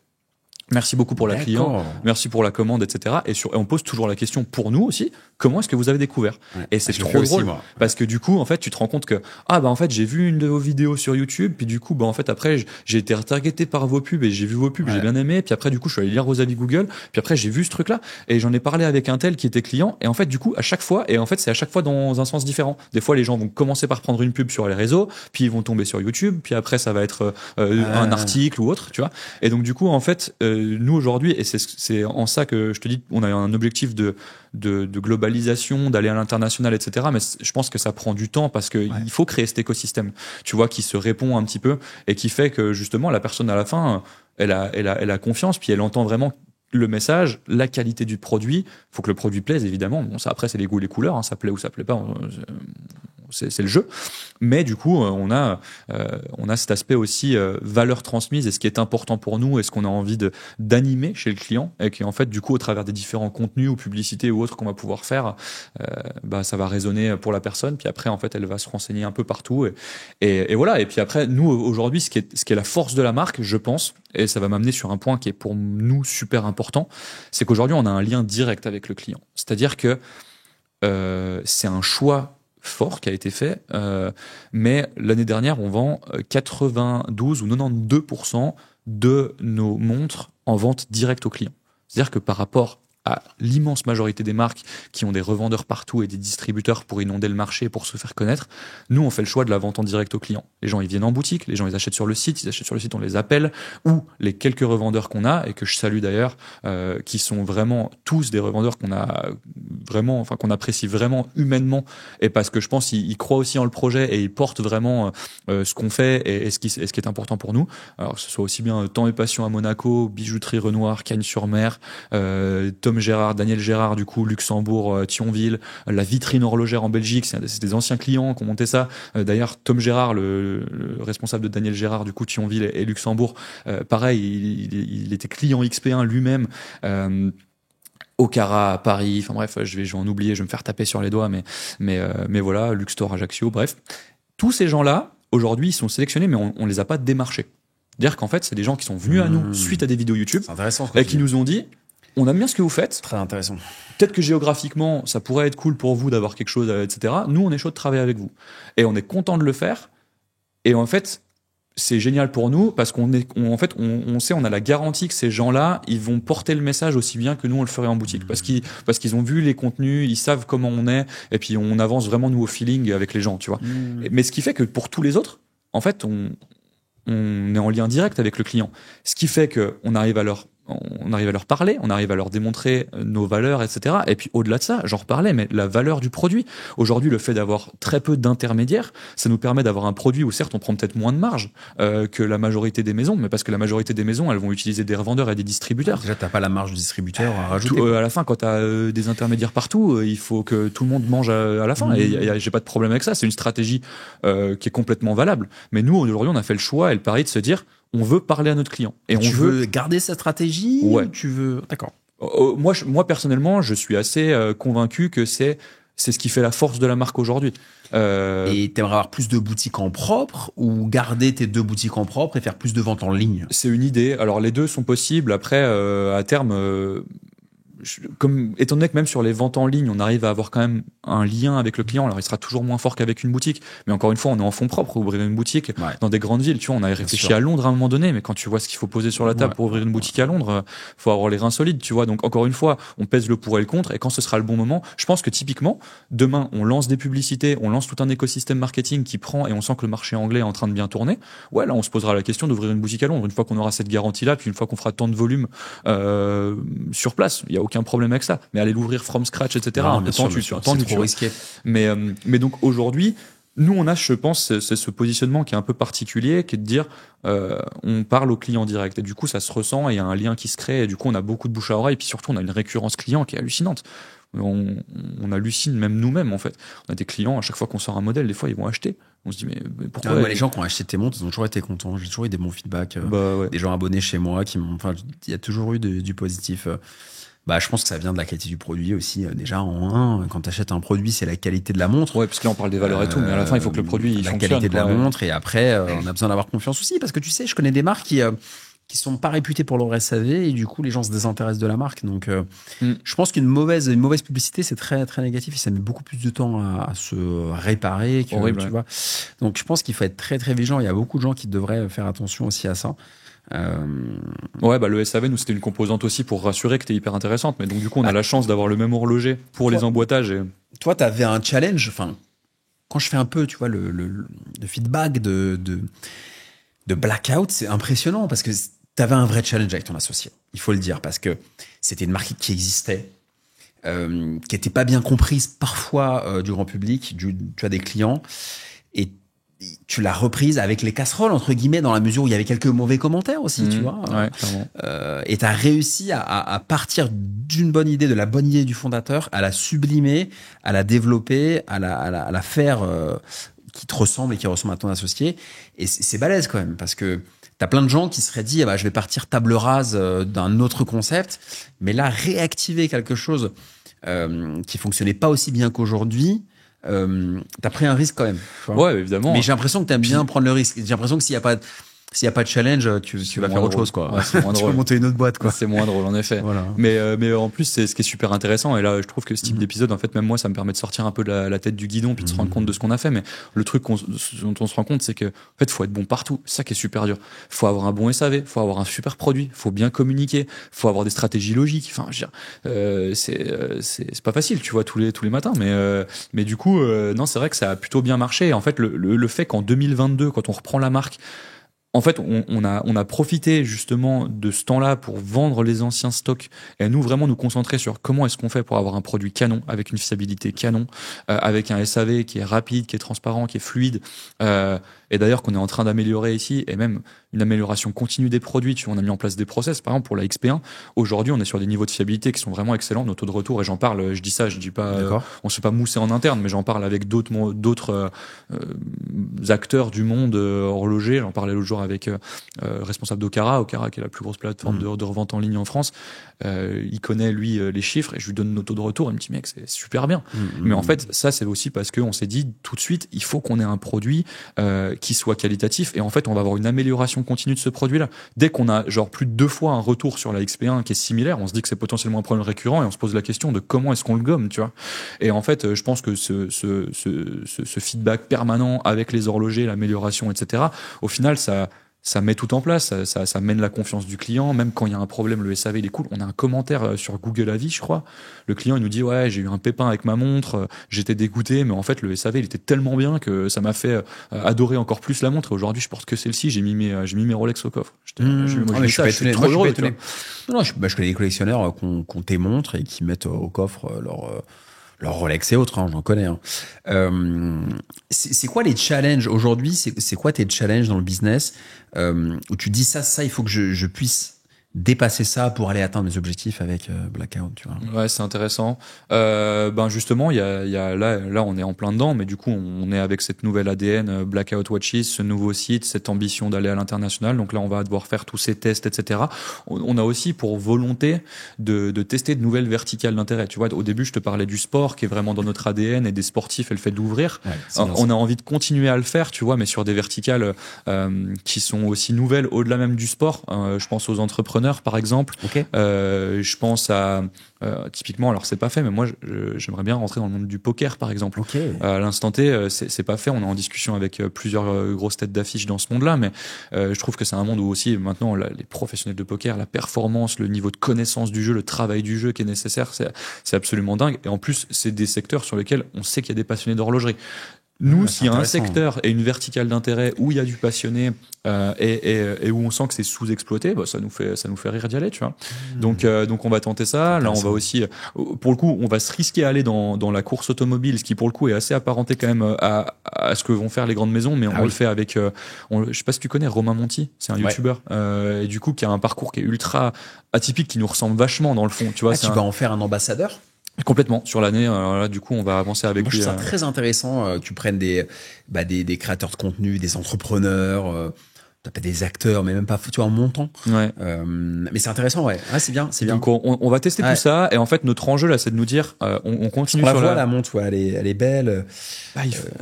Merci beaucoup pour la cliente, merci pour la commande, etc. Et on pose toujours la question pour nous aussi, comment est-ce que vous avez découvert? Et c'est trop drôle, parce que du coup, en fait, tu te rends compte que, en fait, j'ai vu une de vos vidéos sur YouTube, puis du coup, en fait, après, j'ai été retargeté par vos pubs et j'ai vu vos pubs, j'ai bien aimé, puis après, du coup, je suis allé lire vos avis Google, puis après, j'ai vu ce truc-là, et j'en ai parlé avec un tel qui était client, et en fait, du coup, à chaque fois, et en fait, c'est à chaque fois dans un sens différent. Des fois, les gens vont commencer par prendre une pub sur les réseaux, puis ils vont tomber sur YouTube, puis après, ça va être un article ou autre, tu vois. Et donc, du coup, en fait, nous aujourd'hui, et c'est en ça que je te dis, on a un objectif de globalisation, d'aller à l'international, etc. Mais je pense que ça prend du temps parce que il faut créer cet écosystème, tu vois, qui se répond un petit peu et qui fait que justement la personne à la fin, elle a confiance, puis elle entend vraiment le message, la qualité du produit. Faut que le produit plaise, évidemment. Bon, ça après c'est les goûts, les couleurs, hein, ça plaît ou ça plaît pas. C'est le jeu, mais du coup on a cet aspect aussi valeur transmise et ce qui est important pour nous et ce qu'on a envie d'animer chez le client et qui en fait du coup au travers des différents contenus ou publicités ou autres qu'on va pouvoir faire, ça va résonner pour la personne, puis après en fait elle va se renseigner un peu partout et voilà. Et puis après nous aujourd'hui ce qui est la force de la marque, je pense, et ça va m'amener sur un point qui est pour nous super important, c'est qu'aujourd'hui on a un lien direct avec le client, c'est-à-dire que c'est un choix fort qui a été fait, mais l'année dernière, on vend 92 ou 92% de nos montres en vente directe aux clients. C'est-à-dire que par rapport à l'immense majorité des marques qui ont des revendeurs partout et des distributeurs pour inonder le marché, pour se faire connaître, nous, on fait le choix de la vente en direct aux clients. Les gens, ils viennent en boutique, les gens, ils achètent sur le site, on les appelle, ou les quelques revendeurs qu'on a, et que je salue d'ailleurs, qui sont vraiment tous des revendeurs qu'on apprécie vraiment humainement, et parce que je pense qu'ils croient aussi en le projet, et ils portent vraiment ce qu'on fait, et ce qui est important pour nous. Alors, que ce soit aussi bien Temps et Passion à Monaco, Bijouterie Renoir, Cagnes-sur-Mer, Daniel Gérard, du coup, Luxembourg, Thionville, la vitrine horlogère en Belgique, c'est des anciens clients qui ont monté ça. D'ailleurs, Tom Gérard, le responsable de Daniel Gérard, du coup, Thionville et Luxembourg, pareil, il était client XP1 lui-même. Ocara à Paris, enfin bref, je vais en oublier, je vais me faire taper sur les doigts, mais voilà, Luxstore Ajaccio, bref. Tous ces gens-là, aujourd'hui, ils sont sélectionnés, mais on les a pas démarchés. C'est-à-dire qu'en fait, c'est des gens qui sont venus à nous suite à des vidéos YouTube et qui nous ont dit, on aime bien ce que vous faites. Très intéressant. Peut-être que géographiquement, ça pourrait être cool pour vous d'avoir quelque chose, etc. Nous, on est chaud de travailler avec vous. Et on est content de le faire. Et en fait, c'est génial pour nous parce qu'on sait, on a la garantie que ces gens-là, ils vont porter le message aussi bien que nous, on le ferait en boutique. Parce qu'ils ont vu les contenus, ils savent comment on est. Et puis, on avance vraiment, nous, au feeling avec les gens, tu vois. Mais ce qui fait que pour tous les autres, en fait, on est en lien direct avec le client. Ce qui fait qu'on arrive à leur parler, on arrive à leur démontrer nos valeurs, etc. Et puis au-delà de ça, j'en reparlais, mais la valeur du produit. Aujourd'hui, le fait d'avoir très peu d'intermédiaires, ça nous permet d'avoir un produit où certes on prend peut-être moins de marge que la majorité des maisons, mais parce que la majorité des maisons, elles vont utiliser des revendeurs et des distributeurs. Déjà, t'as pas la marge du distributeur à rajouter. À la fin, quand t'as des intermédiaires partout, il faut que tout le monde mange à la fin. Et j'ai pas de problème avec ça. C'est une stratégie qui est complètement valable. Mais nous, aujourd'hui, on a fait le choix et le pari de se dire, on veut parler à notre client. Et tu veux garder sa stratégie? Ouais. Tu veux... D'accord. Moi, personnellement, je suis assez convaincu que c'est ce qui fait la force de la marque aujourd'hui. Et t'aimerais avoir plus de boutiques en propre ou garder tes 2 boutiques en propre et faire plus de ventes en ligne? C'est une idée. Alors, les deux sont possibles. Après, à terme... étant donné que même sur les ventes en ligne, on arrive à avoir quand même un lien avec le client. Alors, il sera toujours moins fort qu'avec une boutique. Mais encore une fois, on est en fonds propres. Ouvrir une boutique dans des grandes villes, tu vois, on avait réfléchi à Londres à un moment donné. Mais quand tu vois ce qu'il faut poser sur la table pour ouvrir une boutique à Londres, faut avoir les reins solides, tu vois. Donc, encore une fois, on pèse le pour et le contre. Et quand ce sera le bon moment, je pense que typiquement, demain, on lance des publicités, on lance tout un écosystème marketing qui prend et on sent que le marché anglais est en train de bien tourner. Ouais, là, on se posera la question d'ouvrir une boutique à Londres. Une fois qu'on aura cette garantie-là, puis une fois qu'on fera tant de volume sur place, il y a aucun problème avec ça. Mais aller l'ouvrir from scratch, etc. C'est trop risqué. Mais donc aujourd'hui, nous on a, je pense, c'est ce positionnement qui est un peu particulier, qui est de dire on parle au client direct et du coup ça se ressent et il y a un lien qui se crée et du coup on a beaucoup de bouche à oreille et puis surtout on a une récurrence client qui est hallucinante. On hallucine même nous-mêmes en fait. On a des clients, à chaque fois qu'on sort un modèle, des fois ils vont acheter. On se dit mais pourquoi les gens qui ont acheté tes montres, ils ont toujours été contents. J'ai toujours eu des bons feedbacks. Des gens abonnés chez moi qui m'ont. Enfin, il y a toujours eu du positif. Je pense que ça vient de la qualité du produit aussi. Déjà, quand tu achètes un produit, c'est la qualité de la montre. Ouais, parce que là, on parle des valeurs et tout, mais à la fin, il faut que le produit fonctionne. La qualité de la montre, et après, on a besoin d'avoir confiance aussi, parce que tu sais, je connais des marques qui sont pas réputées pour leur SAV, et du coup, les gens se désintéressent de la marque. Donc, je pense qu'une mauvaise publicité, c'est très, très négatif, et ça met beaucoup plus de temps à se réparer. Horrible, tu vois. Donc, je pense qu'il faut être très, très vigilant. Il y a beaucoup de gens qui devraient faire attention aussi à ça. Le SAV, nous, c'était une composante aussi pour rassurer que t'es hyper intéressante. Mais donc, du coup, on a la chance d'avoir le même horloger pour les emboîtages. Toi, t'avais un challenge. Enfin, quand je fais un peu, tu vois, le feedback de Blackout, c'est impressionnant parce que t'avais un vrai challenge avec ton associé. Il faut le dire parce que c'était une marque qui existait, qui était pas bien comprise parfois du grand public. Tu as des clients et tu l'as reprise avec les casseroles, entre guillemets, dans la mesure où il y avait quelques mauvais commentaires aussi, tu vois. Ouais, clairement. Et tu as réussi à partir d'une bonne idée, de la bonne idée du fondateur, à la sublimer, à la développer, à la faire qui te ressemble et qui ressemble à ton associé. Et c'est balèze quand même, parce que t'as plein de gens qui seraient dit, je vais partir table rase d'un autre concept. Mais là, réactiver quelque chose qui fonctionnait pas aussi bien qu'aujourd'hui, t'as pris un risque quand même. Ouais, évidemment. Mais j'ai l'impression que t'aimes bien prendre le risque. J'ai l'impression que s'il y a pas de challenge, tu vas faire autre chose, quoi. Ouais, c'est moins tu drôle. vas monter une autre boîte, quoi. C'est moins drôle, en effet. Voilà. Mais en plus, c'est ce qui est super intéressant. Et là, je trouve que ce type d'épisode, en fait, même moi, ça me permet de sortir un peu de la tête du guidon puis de se rendre compte de ce qu'on a fait. Mais le truc dont on se rend compte, c'est que, en fait, faut être bon partout. C'est ça qui est super dur. Faut avoir un bon SAV, faut avoir un super produit, faut bien communiquer, faut avoir des stratégies logiques. Enfin, je veux dire, c'est pas facile, tu vois, tous les matins. Mais du coup, non, c'est vrai que ça a plutôt bien marché. Et en fait, le fait qu'en 2022, quand on reprend la marque, en fait, on a profité justement de ce temps-là pour vendre les anciens stocks et à nous vraiment nous concentrer sur comment est-ce qu'on fait pour avoir un produit canon avec une fiabilité canon, avec un SAV qui est rapide, qui est transparent, qui est fluide. Et d'ailleurs qu'on est en train d'améliorer ici, et même une amélioration continue des produits. Tu vois, on a mis en place des process, par exemple pour la XP1. Aujourd'hui, on est sur des niveaux de fiabilité qui sont vraiment excellents, nos taux de retour. Et j'en parle, je dis pas, on se fait pas mousser en interne, mais j'en parle avec d'autres acteurs du monde horloger. J'en parlais l'autre jour avec responsable d'Okara qui est la plus grosse plateforme de revente en ligne en France. Il connaît lui les chiffres et je lui donne nos taux de retour. Il me dit mec, c'est super bien. Mais en fait, ça c'est aussi parce qu'on s'est dit tout de suite, il faut qu'on ait un produit qui soit qualitatif et en fait on va avoir une amélioration continue de ce produit-là. Dès qu'on a genre plus de 2 fois un retour sur la XP1 qui est similaire, on se dit que c'est potentiellement un problème récurrent et on se pose la question de comment est-ce qu'on le gomme, tu vois. Et en fait, je pense que ce feedback permanent avec les horlogers, l'amélioration, etc. Au final, ça met tout en place, ça mène la confiance du client. Même quand il y a un problème, le SAV il est cool. On a un commentaire sur Google Avis, je crois. Le client il nous dit ouais, j'ai eu un pépin avec ma montre, j'étais dégoûté, mais en fait le SAV il était tellement bien que ça m'a fait adorer encore plus la montre. Et aujourd'hui je porte que celle-ci, j'ai mis mes Rolex au coffre. Je suis trop heureux. Non, je connais des collectionneurs qui ont tes montres et qui mettent au coffre leur Rolex et autres, j'en connais. C'est quoi les challenges aujourd'hui? C'est quoi tes challenges dans le business où tu dis ça, il faut que je puisse dépasser ça pour aller atteindre mes objectifs avec Blackout, tu vois. Ouais, c'est intéressant. Justement, il y a là, on est en plein dedans, mais du coup, on est avec cette nouvelle ADN Blackout Watches, ce nouveau site, cette ambition d'aller à l'international. Donc là, on va devoir faire tous ces tests, etc. On a aussi pour volonté de tester de nouvelles verticales d'intérêt. Tu vois, au début, je te parlais du sport qui est vraiment dans notre ADN et des sportifs et le fait d'ouvrir. Ouais, on a envie de continuer à le faire, tu vois, mais sur des verticales qui sont aussi nouvelles au-delà même du sport. Je pense aux entrepreneurs, par exemple. Okay. Je pense à typiquement, alors c'est pas fait, mais moi j'aimerais bien rentrer dans le monde du poker, par exemple. Okay. À l'instant T, c'est pas fait. On est en discussion avec plusieurs grosses têtes d'affiche dans ce monde-là, mais je trouve que c'est un monde où aussi maintenant les professionnels de poker, la performance, le niveau de connaissance du jeu, le travail du jeu qui est nécessaire, c'est absolument dingue. Et en plus, c'est des secteurs sur lesquels on sait qu'il y a des passionnés d'horlogerie. Nous, s'il y a un secteur et une verticale d'intérêt où il y a du passionné et où on sent que c'est sous-exploité, ça nous fait rire d'y aller, tu vois. Donc on va tenter ça. Là, on va aussi, pour le coup, on va se risquer à aller dans la course automobile, ce qui pour le coup est assez apparenté quand même à ce que vont faire les grandes maisons, mais on le fait avec. Je sais pas si tu connais Romain Monti, c'est un youtubeur et du coup qui a un parcours qui est ultra atypique, qui nous ressemble vachement dans le fond, tu vois. Tu vas en faire un ambassadeur? Complètement sur l'année. Là, du coup, on va avancer avec lui. Je trouve ça très intéressant que tu prennes des créateurs de contenu, des entrepreneurs, peut-être des acteurs, mais même pas tu vois, en montant. Ouais. Mais c'est intéressant, ouais. Ah, c'est bien. Donc on va tester tout ça et en fait notre enjeu là, c'est de nous dire, on continue on sur la voit la montre, ouais, elle est belle.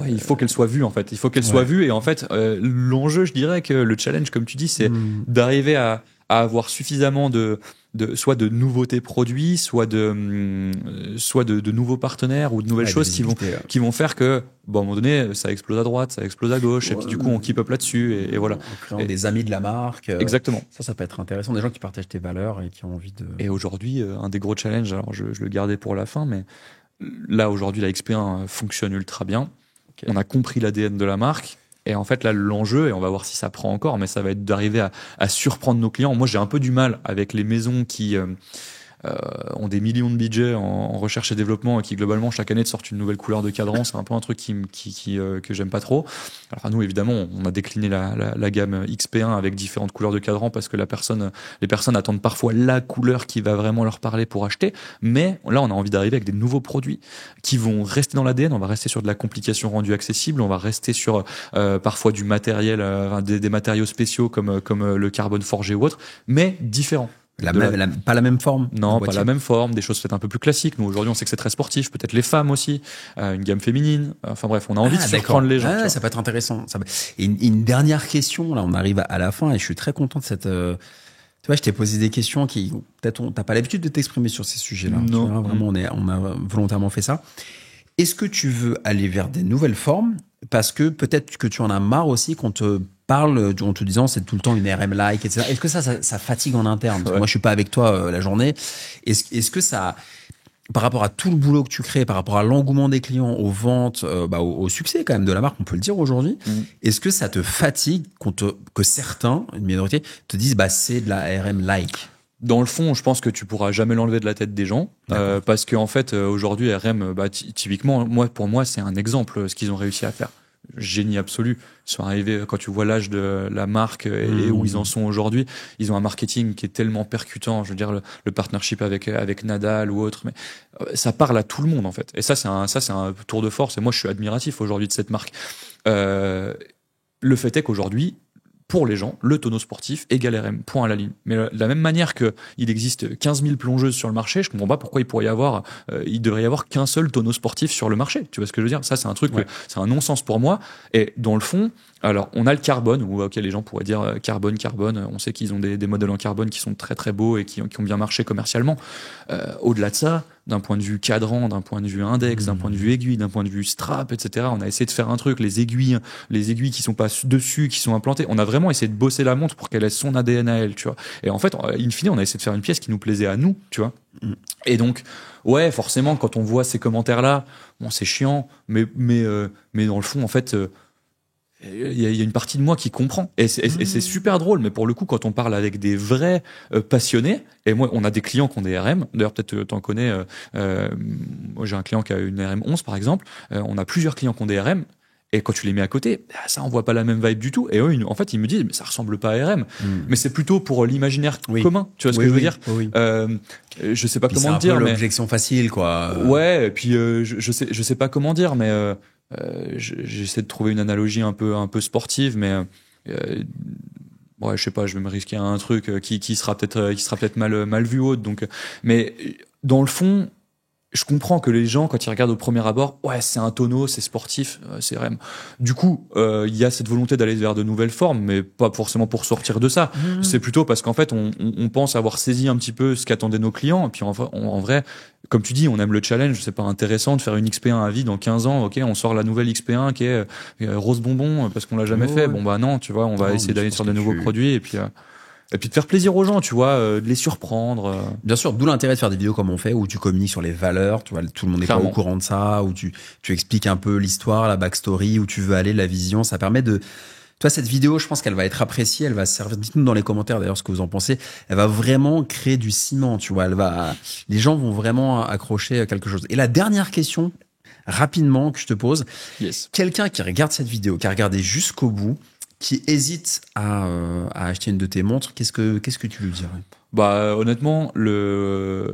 Il faut qu'elle soit vue en fait. Il faut qu'elle soit vue et en fait l'enjeu, je dirais que le challenge, comme tu dis, c'est d'arriver à avoir suffisamment soit de nouveautés produits, soit de nouveaux partenaires ou de nouvelles choses qui vont faire que, à un moment donné, ça explose à droite, ça explose à gauche, et puis du coup, on keep up là-dessus, et voilà. En créant des amis de la marque. Exactement. Ça peut être intéressant. Des gens qui partagent tes valeurs et qui ont envie de. Et aujourd'hui, un des gros challenges, alors je le gardais pour la fin, mais là, aujourd'hui, la XP1 fonctionne ultra bien. Okay. On a compris l'ADN de la marque. Et en fait, là, l'enjeu, et on va voir si ça prend encore, mais ça va être d'arriver à surprendre nos clients. Moi, j'ai un peu du mal avec les maisons qui ont des millions de budgets en recherche et développement et qui, globalement, chaque année, te sortent une nouvelle couleur de cadran. C'est un peu un truc que j'aime pas trop. Alors, nous, évidemment, on a décliné la gamme XP1 avec différentes couleurs de cadran parce que les personnes attendent parfois la couleur qui va vraiment leur parler pour acheter. Mais là, on a envie d'arriver avec des nouveaux produits qui vont rester dans l'ADN. On va rester sur de la complication rendue accessible. On va rester sur parfois du matériel, des matériaux spéciaux comme le carbone forgé ou autre, mais différents. Pas la même forme? Non, pas la même forme, des choses peut-être un peu plus classiques. Nous, aujourd'hui, on sait que c'est très sportif, peut-être les femmes aussi, une gamme féminine. Enfin bref, on a envie de surprendre les gens. Ça peut être intéressant. Et une dernière question, là, on arrive à la fin et je suis très content de cette... Tu vois, je t'ai posé des questions qui, peut-être, t'as pas l'habitude de t'exprimer sur ces sujets-là. Non. Tu vois, vraiment, on a volontairement fait ça. Est-ce que tu veux aller vers des nouvelles formes? Parce que peut-être que tu en as marre aussi qu'on te parle en te disant c'est tout le temps une RM-like, etc. Est-ce que ça fatigue en interne? Moi, je suis pas avec toi la journée. Est-ce que ça, par rapport à tout le boulot que tu crées, par rapport à l'engouement des clients, aux ventes, au succès quand même de la marque, on peut le dire aujourd'hui, est-ce que ça te fatigue que certains, une minorité, te disent c'est de la RM-like? Dans le fond, je pense que tu pourras jamais l'enlever de la tête des gens, parce que en fait, aujourd'hui, RM, typiquement, pour moi, c'est un exemple ce qu'ils ont réussi à faire. Génie absolu. Ils sont arrivés, quand tu vois l'âge de la marque et où ils en sont aujourd'hui, ils ont un marketing qui est tellement percutant. Je veux dire, le partnership avec Nadal ou autre, mais ça parle à tout le monde en fait. Et ça, c'est un tour de force. Et moi, je suis admiratif aujourd'hui de cette marque. Le fait est qu'aujourd'hui, pour les gens, le tonneau sportif égale RM, point à la ligne. Mais de la même manière qu'il existe 15 000 plongeuses sur le marché, je comprends pas pourquoi il devrait y avoir qu'un seul tonneau sportif sur le marché. Tu vois ce que je veux dire? Ça, c'est un truc, c'est un non-sens pour moi. Et dans le fond, alors, on a le carbone, où les gens pourraient dire carbone. On sait qu'ils ont des modèles en carbone qui sont très très beaux et qui ont bien marché commercialement. Au-delà de ça, d'un point de vue cadran, d'un point de vue index, d'un point de vue aiguille, d'un point de vue strap, etc. On a essayé de faire un truc, les aiguilles qui sont pas dessus, qui sont implantées. On a vraiment essayé de bosser la montre pour qu'elle ait son ADN à elle, tu vois. Et en fait, in fine, on a essayé de faire une pièce qui nous plaisait à nous, tu vois. Et donc, ouais, forcément, quand on voit ces commentaires-là, bon, c'est chiant, mais dans le fond, en fait, il y a une partie de moi qui comprend et c'est super drôle, mais pour le coup quand on parle avec des vrais passionnés, et moi on a des clients qui ont des RM, d'ailleurs peut-être t'en connais, moi j'ai un client qui a une RM11 par exemple, on a plusieurs clients qui ont des RM Et quand tu les mets à côté, ça envoie pas la même vibe du tout. Et eux, en fait, ils me disent, mais ça ressemble pas à RM. Mais c'est plutôt pour l'imaginaire commun. Tu vois ce que je veux dire? Je sais pas puis comment dire, mais l'objection facile, quoi. Ouais. Et puis je sais pas comment dire, mais j'essaie de trouver une analogie un peu sportive, mais ouais, je sais pas, je vais me risquer à un truc qui sera peut-être mal vu autre. Donc, mais dans le fond, je comprends que les gens, quand ils regardent au premier abord, ouais, c'est un tonneau, c'est sportif, c'est REM. Du coup, il y a cette volonté d'aller vers de nouvelles formes, mais pas forcément pour sortir de ça. C'est plutôt parce qu'en fait, on pense avoir saisi un petit peu ce qu'attendaient nos clients. Et puis en vrai, comme tu dis, on aime le challenge. C'est pas intéressant de faire une XP1 à vie dans 15 ans. Ok, on sort la nouvelle XP1 qui est rose bonbon parce qu'on l'a jamais fait. Bon bah non, tu vois, on va essayer d'aller sur de nouveaux produits et puis de faire plaisir aux gens, tu vois, de les surprendre. Bien sûr, d'où l'intérêt de faire des vidéos comme on fait, où tu communiques sur les valeurs, tu vois, tout le monde n'est pas au courant de ça, où tu expliques un peu l'histoire, la backstory, où tu veux aller, la vision. Ça permet de... Toi, cette vidéo, je pense qu'elle va être appréciée, elle va servir, dites-nous dans les commentaires d'ailleurs ce que vous en pensez, elle va vraiment créer du ciment, tu vois, les gens vont vraiment accrocher quelque chose. Et la dernière question, rapidement, que je te pose, quelqu'un qui regarde cette vidéo, qui a regardé jusqu'au bout, qui hésite à acheter une de tes montres, qu'est-ce que tu lui dirais? Bah honnêtement, le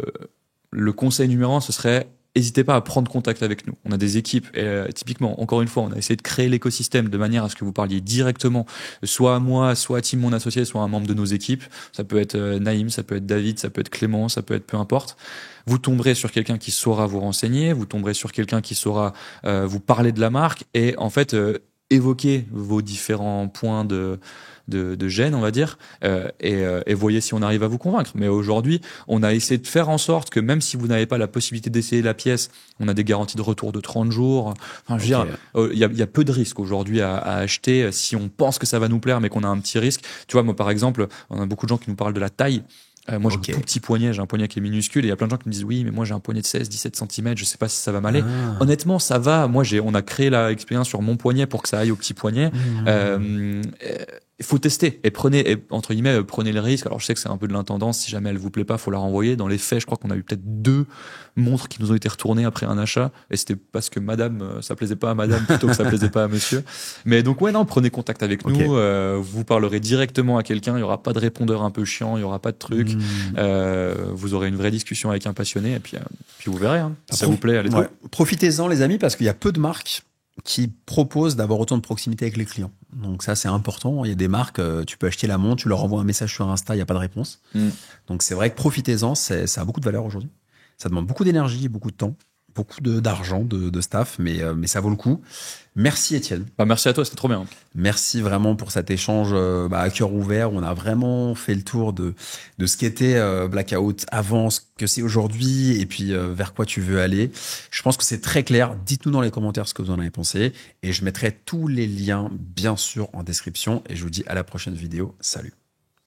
conseil numéro 1, ce serait n'hésitez pas à prendre contact avec nous. On a des équipes et typiquement, encore une fois, on a essayé de créer l'écosystème de manière à ce que vous parliez directement, soit à moi, soit à Tim, mon associé, soit à un membre de nos équipes. Ça peut être Naïm, ça peut être David, ça peut être Clément, ça peut être peu importe. Vous tomberez sur quelqu'un qui saura vous renseigner, vous tomberez sur quelqu'un qui saura vous parler de la marque et en fait évoquer vos différents points de gêne, on va dire, et voyez si on arrive à vous convaincre. Mais aujourd'hui, on a essayé de faire en sorte que même si vous n'avez pas la possibilité d'essayer la pièce, on a des garanties de retour de 30 jours. Enfin, je veux dire, il y a peu de risques aujourd'hui à acheter si on pense que ça va nous plaire, mais qu'on a un petit risque. Tu vois, moi, par exemple, on a beaucoup de gens qui nous parlent de la taille. Moi, j'ai un tout petit poignet, j'ai un poignet qui est minuscule, et il y a plein de gens qui me disent oui, mais moi j'ai un poignet de 16-17 cm, je sais pas si ça va m'aller. Honnêtement, ça va. Moi, on a créé l'expérience sur mon poignet pour que ça aille au petit poignet. Il faut tester et prenez le risque. Alors je sais que c'est un peu de l'intendance, si jamais elle vous plaît pas, faut la renvoyer. Dans les faits, je crois qu'on a eu peut-être 2 montres qui nous ont été retournées après un achat, et c'était parce que madame, ça plaisait pas à madame plutôt que ça plaisait pas à monsieur. Mais donc ouais, non, prenez contact avec nous, vous parlerez directement à quelqu'un, il y aura pas de répondeur un peu chiant, il y aura pas de truc, vous aurez une vraie discussion avec un passionné, et puis vous verrez, hein. Si ça vous plaît, allez-y. Profitez-en les amis, parce qu'il y a peu de marques qui propose d'avoir autant de proximité avec les clients. Donc ça, c'est important. Il y a des marques, tu peux acheter la montre, tu leur envoies un message sur Insta, il n'y a pas de réponse. Donc c'est vrai que profitez-en, ça a beaucoup de valeur aujourd'hui. Ça demande beaucoup d'énergie, beaucoup de temps, beaucoup d'argent, de staff, mais ça vaut le coup. Merci Étienne. Merci à toi, c'était trop bien. Merci vraiment pour cet échange à cœur ouvert. On a vraiment fait le tour de ce qu'était Blackout avant, ce que c'est aujourd'hui, et puis vers quoi tu veux aller. Je pense que c'est très clair. Dites-nous dans les commentaires ce que vous en avez pensé, et je mettrai tous les liens bien sûr en description, et je vous dis à la prochaine vidéo. Salut.